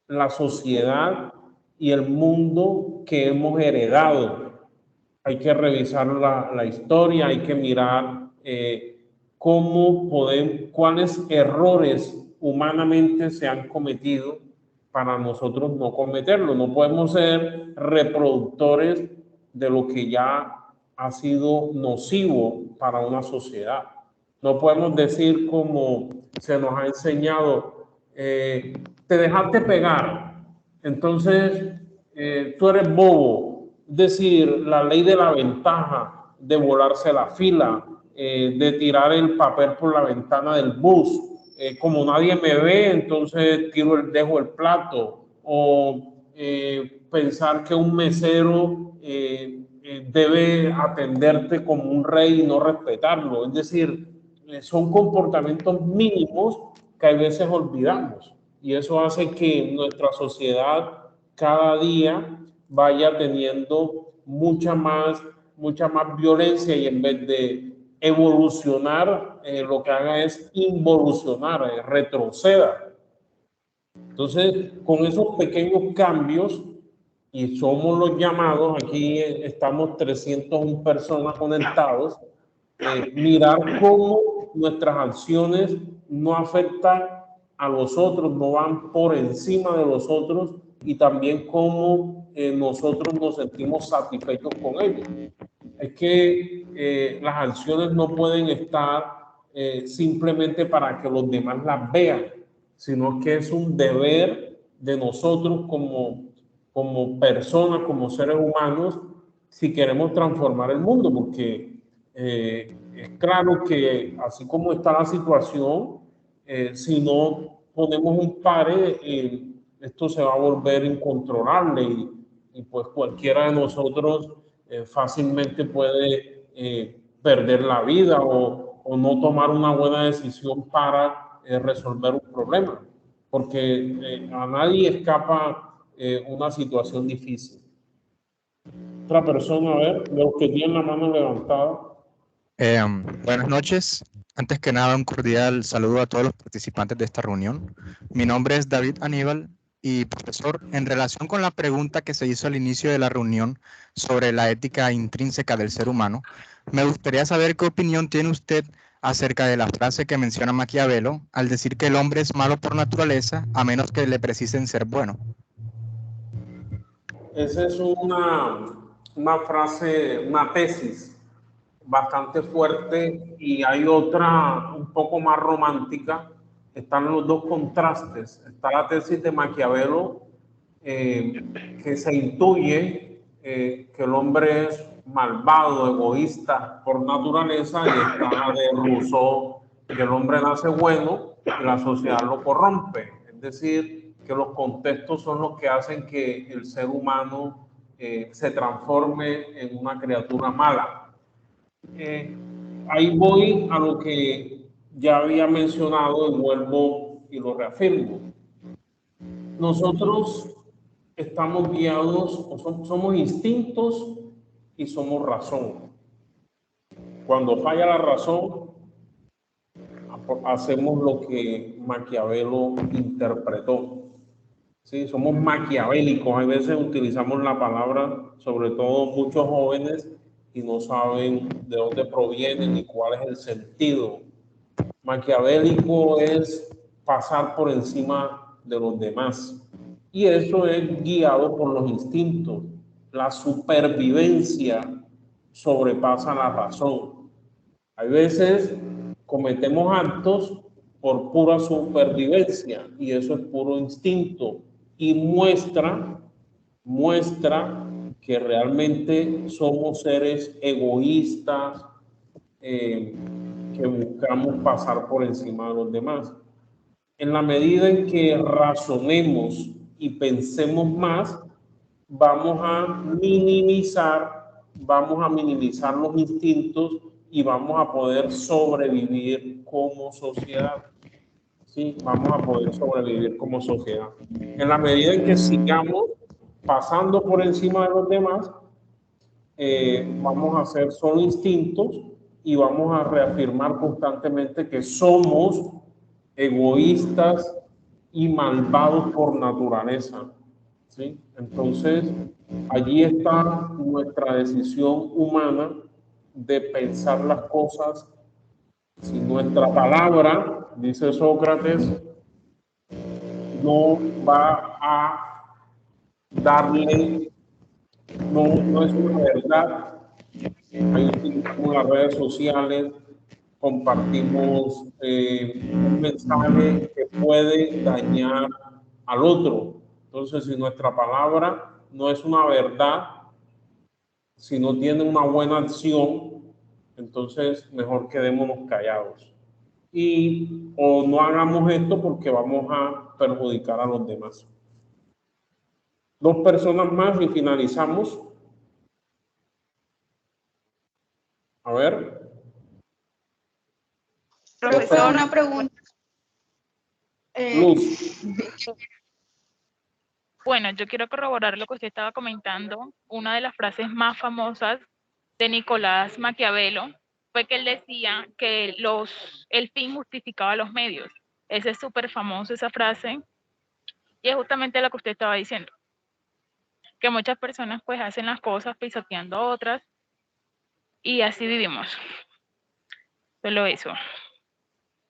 la sociedad y el mundo que hemos heredado. Hay que revisar la historia, hay que mirar cuáles errores humanamente se han cometido para nosotros no cometerlo. No podemos ser reproductores de lo que ya ha sido nocivo para una sociedad. No podemos decir, como se nos ha enseñado, te dejaste pegar, entonces tú eres bobo. Es decir, la ley de la ventaja, de volarse la fila, de tirar el papel por la ventana del bus. Como nadie me ve, entonces dejo el plato. O pensar que un mesero debe atenderte como un rey y no respetarlo. Es decir, son comportamientos mínimos que a veces olvidamos. Y eso hace que nuestra sociedad cada día vaya teniendo mucha más violencia, y en vez de evolucionar, lo que haga es involucionar, retroceda. Entonces, con esos pequeños cambios, y somos los llamados, aquí estamos 301 personas conectados, mirar cómo nuestras acciones no afectan a los otros, no van por encima de los otros, y también cómo nosotros nos sentimos satisfechos con ellos. Es que las acciones no pueden estar simplemente para que los demás las vean, sino que es un deber de nosotros como personas, como seres humanos, si queremos transformar el mundo, porque es claro que así como está la situación, si no ponemos un pare, esto se va a volver incontrolable, y pues cualquiera de nosotros fácilmente puede perder la vida o no tomar una buena decisión para resolver un problema, porque a nadie escapa una situación difícil. Otra persona, a ver, de los que tienen la mano levantada. Buenas noches. Antes que nada, un cordial saludo a todos los participantes de esta reunión. Mi nombre es David Aníbal y, profesor, en relación con la pregunta que se hizo al inicio de la reunión sobre la ética intrínseca del ser humano, me gustaría saber qué opinión tiene usted acerca de la frase que menciona Maquiavelo al decir que el hombre es malo por naturaleza a menos que le precisen ser bueno. Esa es una frase, una tesis bastante fuerte, y hay otra un poco más romántica. Están los dos contrastes. Está la tesis de Maquiavelo, que se intuye que el hombre es malvado, egoísta por naturaleza, y está la de Rousseau, que el hombre nace bueno y la sociedad lo corrompe. Es decir, que los contextos son los que hacen que el ser humano se transforme en una criatura mala. Ahí voy a lo que ya había mencionado y vuelvo y lo reafirmo. Nosotros estamos guiados, somos instintos y somos razón. Cuando falla la razón, hacemos lo que Maquiavelo interpretó. Sí, somos maquiavélicos. A veces utilizamos la palabra, sobre todo muchos jóvenes, y no saben de dónde proviene ni cuál es el sentido. Maquiavélico es pasar por encima de los demás. Y eso es guiado por los instintos. La supervivencia sobrepasa la razón. Hay veces cometemos actos por pura supervivencia y eso es puro instinto y muestra que realmente somos seres egoístas que buscamos pasar por encima de los demás. En la medida en que razonemos y pensemos más, vamos a minimizar los instintos y vamos a poder sobrevivir como sociedad. Sí, vamos a poder sobrevivir como sociedad. En la medida en que sigamos pasando por encima de los demás, vamos a ser solo instintos y vamos a reafirmar constantemente que somos egoístas y malvados por naturaleza. ¿Sí? Entonces, allí está nuestra decisión humana de pensar las cosas. Si nuestra palabra, dice Sócrates, no va a darle, no es una verdad. Ahí utilizamos las redes sociales, compartimos un mensaje que puede dañar al otro. Entonces, si nuestra palabra no es una verdad, si no tiene una buena acción, entonces mejor quedémonos callados. O no hagamos esto porque vamos a perjudicar a los demás. 2 personas más y finalizamos. A ver. Profesor, una pregunta. Luz. Bueno, yo quiero corroborar lo que usted estaba comentando. Una de las frases más famosas de Nicolás Maquiavelo fue que él decía que el fin justificaba los medios. Esa es súper famosa esa frase y es justamente lo que usted estaba diciendo. Que muchas personas pues hacen las cosas pisoteando a otras y así vivimos. Solo eso.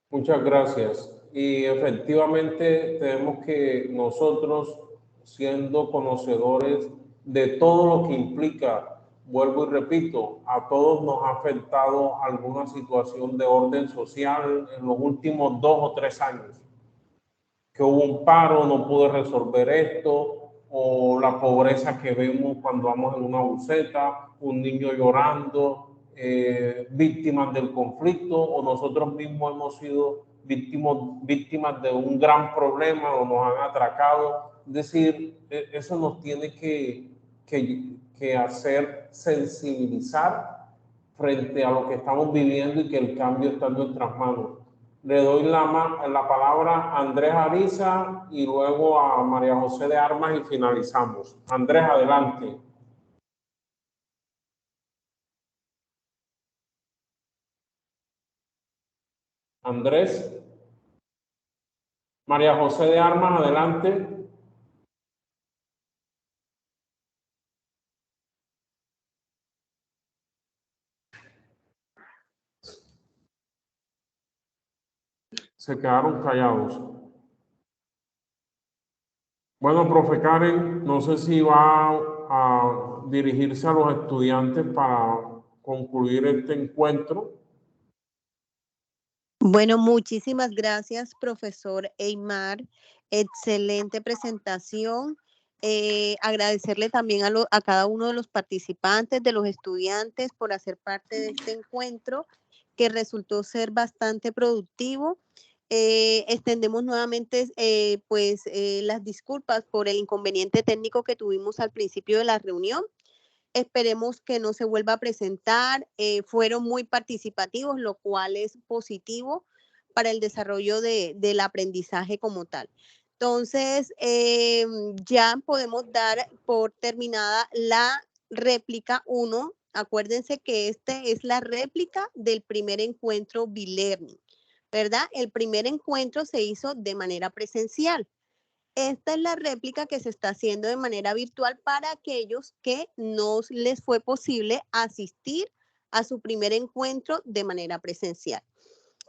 Muchas gracias. Y efectivamente tenemos que nosotros, siendo conocedores de todo lo que implica, vuelvo y repito, a todos nos ha afectado alguna situación de orden social en los últimos 2 o 3 años. Que hubo un paro, no pude resolver esto, o la pobreza que vemos cuando vamos en una buseta, un niño llorando, víctimas del conflicto, o nosotros mismos hemos sido víctimas de un gran problema o nos han atracado. Es decir, eso nos tiene que hacer sensibilizar frente a lo que estamos viviendo y que el cambio está en nuestras manos. Le doy la palabra a Andrés Ariza y luego a María José de Armas y finalizamos. Andrés, adelante. Andrés. María José de Armas, adelante. Se quedaron callados. Bueno, profe Karen, no sé si va a dirigirse a los estudiantes para concluir este encuentro. Bueno, muchísimas gracias, profesor Eymar. Excelente presentación. Agradecerle también a cada uno de los participantes, de los estudiantes, por hacer parte de este encuentro que resultó ser bastante productivo. extendemos nuevamente las disculpas por el inconveniente técnico que tuvimos al principio de la reunión. Esperemos que no se vuelva a presentar. Fueron muy participativos, lo cual es positivo para el desarrollo del aprendizaje como tal. Entonces, ya podemos dar por terminada la réplica 1. Acuérdense que es la réplica del primer encuentro B-Learning, ¿verdad? El primer encuentro se hizo de manera presencial. Esta es la réplica que se está haciendo de manera virtual para aquellos que no les fue posible asistir a su primer encuentro de manera presencial.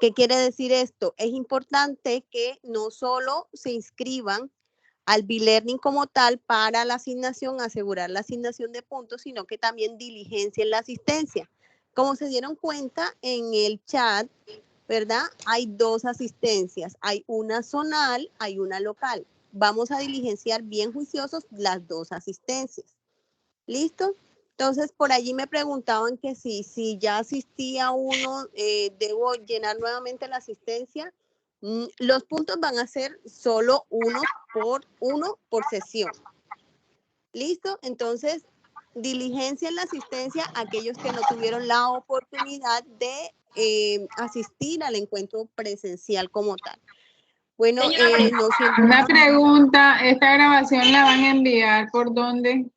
¿Qué quiere decir esto? Es importante que no solo se inscriban al B-Learning como tal para la asignación, asegurar la asignación de puntos, sino que también diligencien la asistencia. Como se dieron cuenta en el chat, ¿verdad? Hay 2 asistencias, hay una zonal, hay una local. Vamos a diligenciar bien juiciosos las 2 asistencias. ¿Listo? Entonces, por allí me preguntaban que si ya asistía uno, debo llenar nuevamente la asistencia. Los puntos van a ser solo uno por sesión. ¿Listo? Entonces, diligencien la asistencia a aquellos que no tuvieron la oportunidad de asistir al encuentro presencial como tal. Bueno, una pregunta, ¿esta grabación la van a enviar por dónde?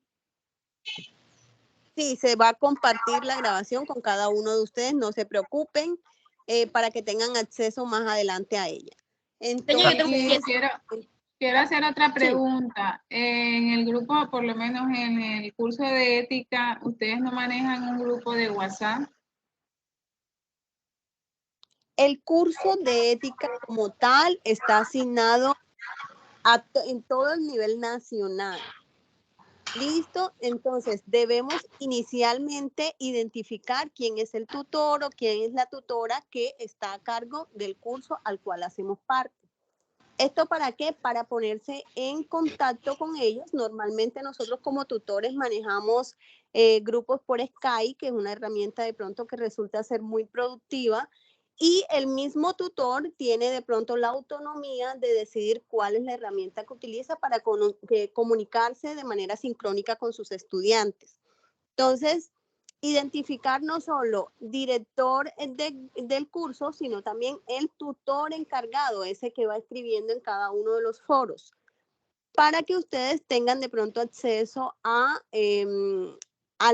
Sí, se va a compartir la grabación con cada uno de ustedes, no se preocupen, para que tengan acceso más adelante a ella. Entonces, quiero hacer otra pregunta. Sí. En el grupo, por lo menos en el curso de ética, ¿ustedes no manejan un grupo de WhatsApp? El curso de ética como tal está asignado en todo el nivel nacional. ¿Listo? Entonces, debemos inicialmente identificar quién es el tutor o quién es la tutora que está a cargo del curso al cual hacemos parte. ¿Esto para qué? Para ponerse en contacto con ellos. Normalmente nosotros como tutores manejamos grupos por Skype, que es una herramienta de pronto que resulta ser muy productiva. Y el mismo tutor tiene de pronto la autonomía de decidir cuál es la herramienta que utiliza para comunicarse de manera sincrónica con sus estudiantes. Entonces, identificar no solo director del curso, sino también el tutor encargado, ese que va escribiendo en cada uno de los foros, para que ustedes tengan de pronto acceso a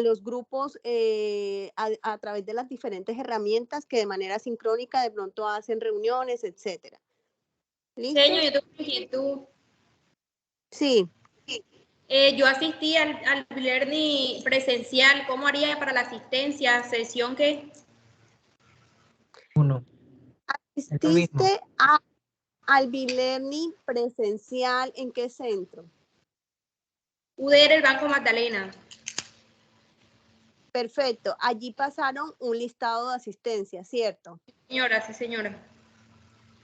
los grupos a través de las diferentes herramientas que de manera sincrónica de pronto hacen reuniones, etcétera. ¿Listo? Señor, yo tengo una inquietud. Sí. Yo asistí al B-Learning presencial. ¿Cómo haría para la asistencia? ¿Sesión qué? 1. ¿Asististe al B-Learning presencial en qué centro? UDR, el Banco Magdalena. Perfecto. Allí pasaron un listado de asistencia, ¿cierto? Señora, sí, señora.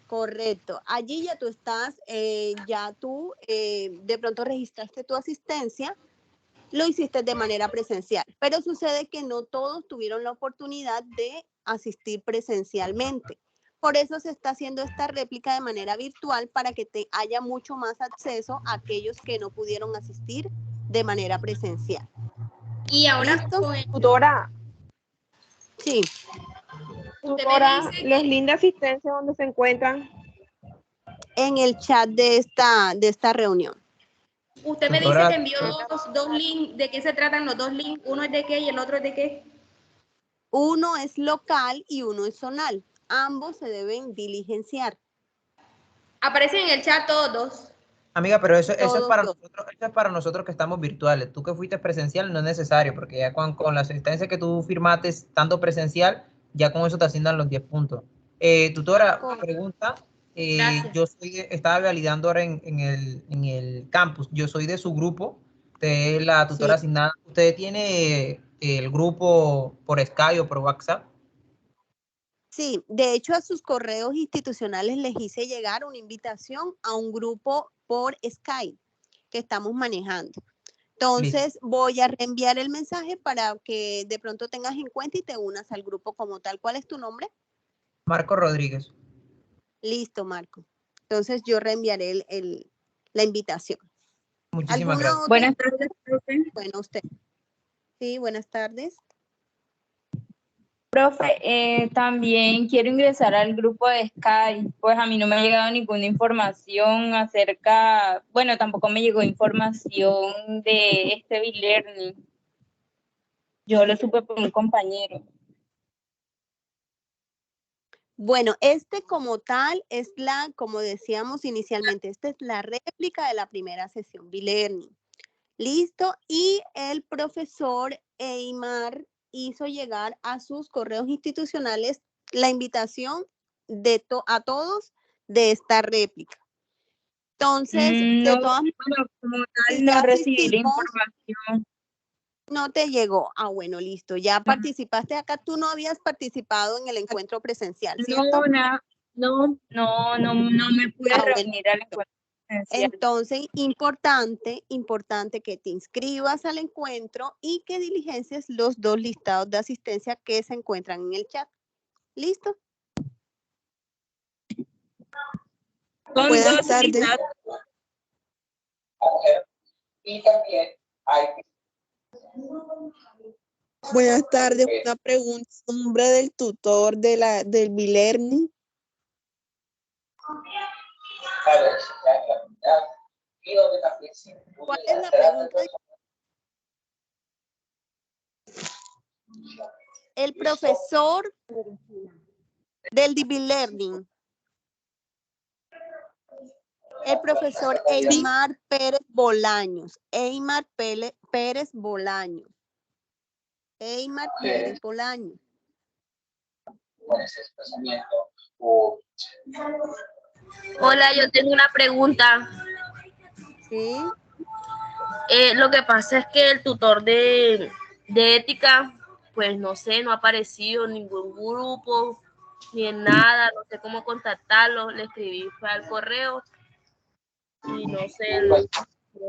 Correcto. Allí ya tú estás, de pronto registraste tu asistencia, lo hiciste de manera presencial, pero sucede que no todos tuvieron la oportunidad de asistir presencialmente. Por eso se está haciendo esta réplica de manera virtual para que haya mucho más acceso a aquellos que no pudieron asistir de manera presencial. Y ahora, tutora. Sí. Tutora, los links de asistencia, ¿dónde se encuentran? En el chat de esta reunión. Usted me dice que envió dos links. ¿De qué se tratan los 2 links? ¿Uno es de qué y el otro es de qué? Uno es local y uno es zonal. Ambos se deben diligenciar. Aparecen en el chat todos 2. Amiga, pero eso es para nosotros que estamos virtuales. Tú que fuiste presencial no es necesario, porque ya con la asistencia que tú firmaste estando presencial, ya con eso te asignan los 10 puntos. Tutora, pregunta. Yo estaba validando ahora en el campus. Yo soy de su grupo, de la tutora asignada. ¿Usted tiene el grupo por Skype o por WhatsApp? Sí, de hecho a sus correos institucionales les hice llegar una invitación a un grupo por Skype que estamos manejando. Entonces voy a reenviar el mensaje para que de pronto tengas en cuenta y te unas al grupo como tal. ¿Cuál es tu nombre? Marco Rodríguez. Listo, Marco. Entonces yo reenviaré la invitación. Muchísimas gracias. Buenas tardes, profe. Bueno, usted. Sí, buenas tardes. Profe, también quiero ingresar al grupo de Sky, pues a mí no me ha llegado ninguna información acerca, bueno, tampoco me llegó información de este B-Learning. Yo lo supe por un compañero. Bueno, como tal es como decíamos inicialmente, esta es la réplica de la primera sesión B-Learning. Listo, y el profesor Eymar hizo llegar a sus correos institucionales la invitación a todos de esta réplica. Entonces, de todas maneras, como tal, no recibí la información. No te llegó. Ah, bueno, listo. Ya participaste acá. Tú no habías participado en el encuentro presencial, ¿cierto? No me pude reunir al encuentro presencial. Entonces, importante que te inscribas al encuentro y que diligencies los 2 listados de asistencia que se encuentran en el chat. ¿Listo? Buenas tardes. Y también hay... Buenas tardes, una pregunta, nombre del tutor del B-Learning. ¿Cuál es la pregunta? El profesor del B-Learning. El profesor Eymar Pérez Bolaños. Eymar Pérez Bolaños. Eymar Pérez Bolaños. Hola, yo tengo una pregunta. Sí. Lo que pasa es que el tutor de ética, pues no sé, no ha aparecido en ningún grupo, ni en nada, no sé cómo contactarlo. Le escribí, fue al correo, y no sé, el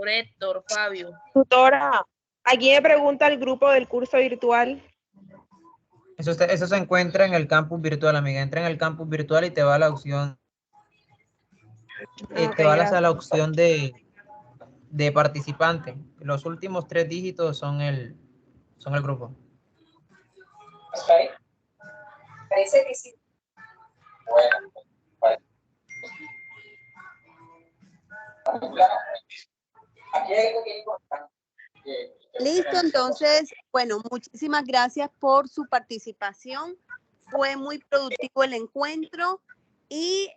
Héctor, Fabio. Tutora, aquí me pregunta el grupo del curso virtual. Eso se encuentra en el campus virtual, amiga. Entra en el campus virtual y te va a la opción. Te va a la opción de participante. Los últimos 3 dígitos son el grupo. Parece que sí. Bueno, aquí hay algo que es importante. Listo, entonces, bueno, muchísimas gracias por su participación. Fue muy productivo el encuentro y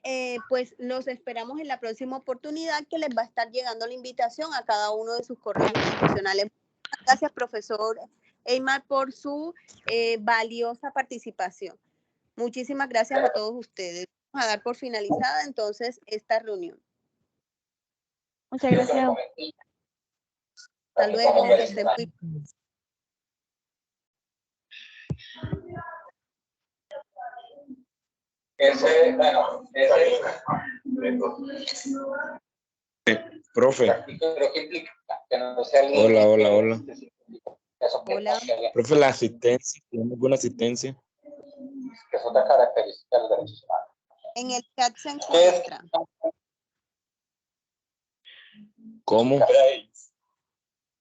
pues los esperamos en la próxima oportunidad que les va a estar llegando la invitación a cada uno de sus correos institucionales. Gracias, profesor Eymar, por su valiosa participación. Muchísimas gracias a todos ustedes. Vamos a dar por finalizada entonces esta reunión. Muchas gracias. Hasta luego, que estén muy bien. Profe. Hola. Hola. Profe, la asistencia, ¿tiene alguna asistencia? Que es otra característica del derecho humanos. En el chat se encuentra. ¿Cómo?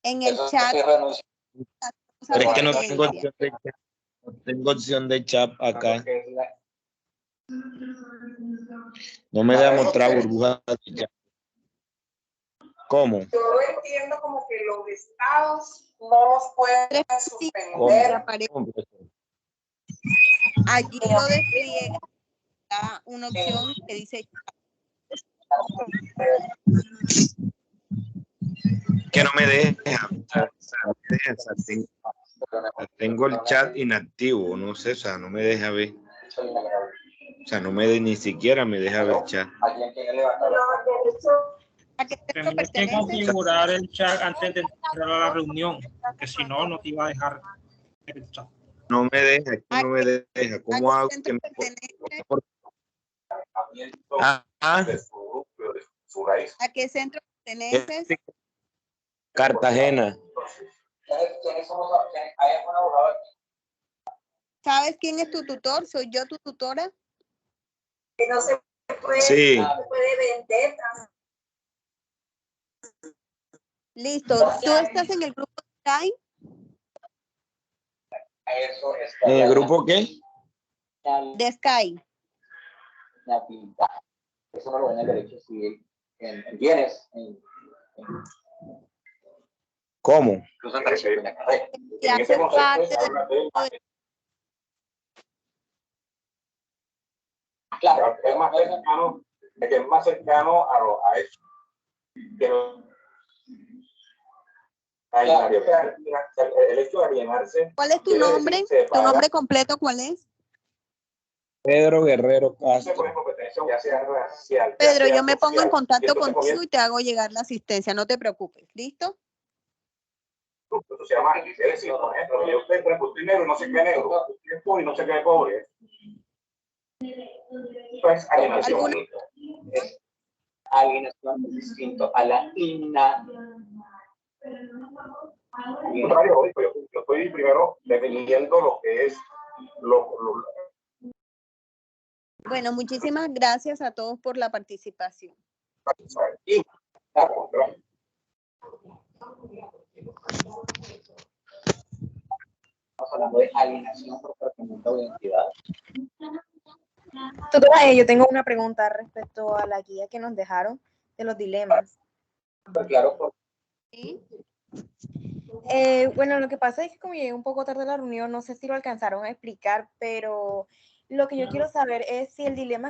En el chat. Pero es que no tengo opción de chat. No tengo opción de chat acá. No me deja mostrar burbujas de chat. ¿Cómo? Yo entiendo como que los estados no los pueden suspender. Allí lo despliega una opción que dice que no me deja. Tengo el chat inactivo, no sé, o sea, no me deja ver. O sea, ni siquiera me deja ver el chat. Tienes que configurar el chat antes de entrar a la reunión, porque si no, no te iba a dejar el chat. No me deja, no me deja. ¿Cómo hago que me... ¿A qué centro perteneces? Cartagena. ¿Sabes quién es tu tutor? ¿Soy yo tu tutora? Que no se Sí. Listo. ¿Tú estás en el grupo Sky? ¿En el grupo qué? De Sky. Eso no lo ven en el derecho civil. En bienes. ¿Cómo? Y haces parte de... Claro, es más cercano, es más cercano a eso. Pero el hecho de alienarse. ¿Cuál es tu nombre? ¿Tu nombre completo cuál es? Pedro Guerrero Castro. Pedro, yo me pongo en contacto contigo y te hago llegar la asistencia, no te preocupes. ¿Listo? Eso se llama, es decir, por ejemplo, yo usted estoy negro y no sé qué negro, usted es pobre y no sé qué pobre. Pues alienación. Alienación es distinto a la yo estoy primero definiendo lo que es Bueno, muchísimas gracias a todos por la participación. Estamos hablando de alienación por tratamiento de identidad. Doctora, yo tengo una pregunta respecto a la guía que nos dejaron de los dilemas. Claro. ¿Sí? Bueno, lo que pasa es que como llegué un poco tarde a la reunión, no sé si lo alcanzaron a explicar, pero lo que yo quiero saber es si el dilema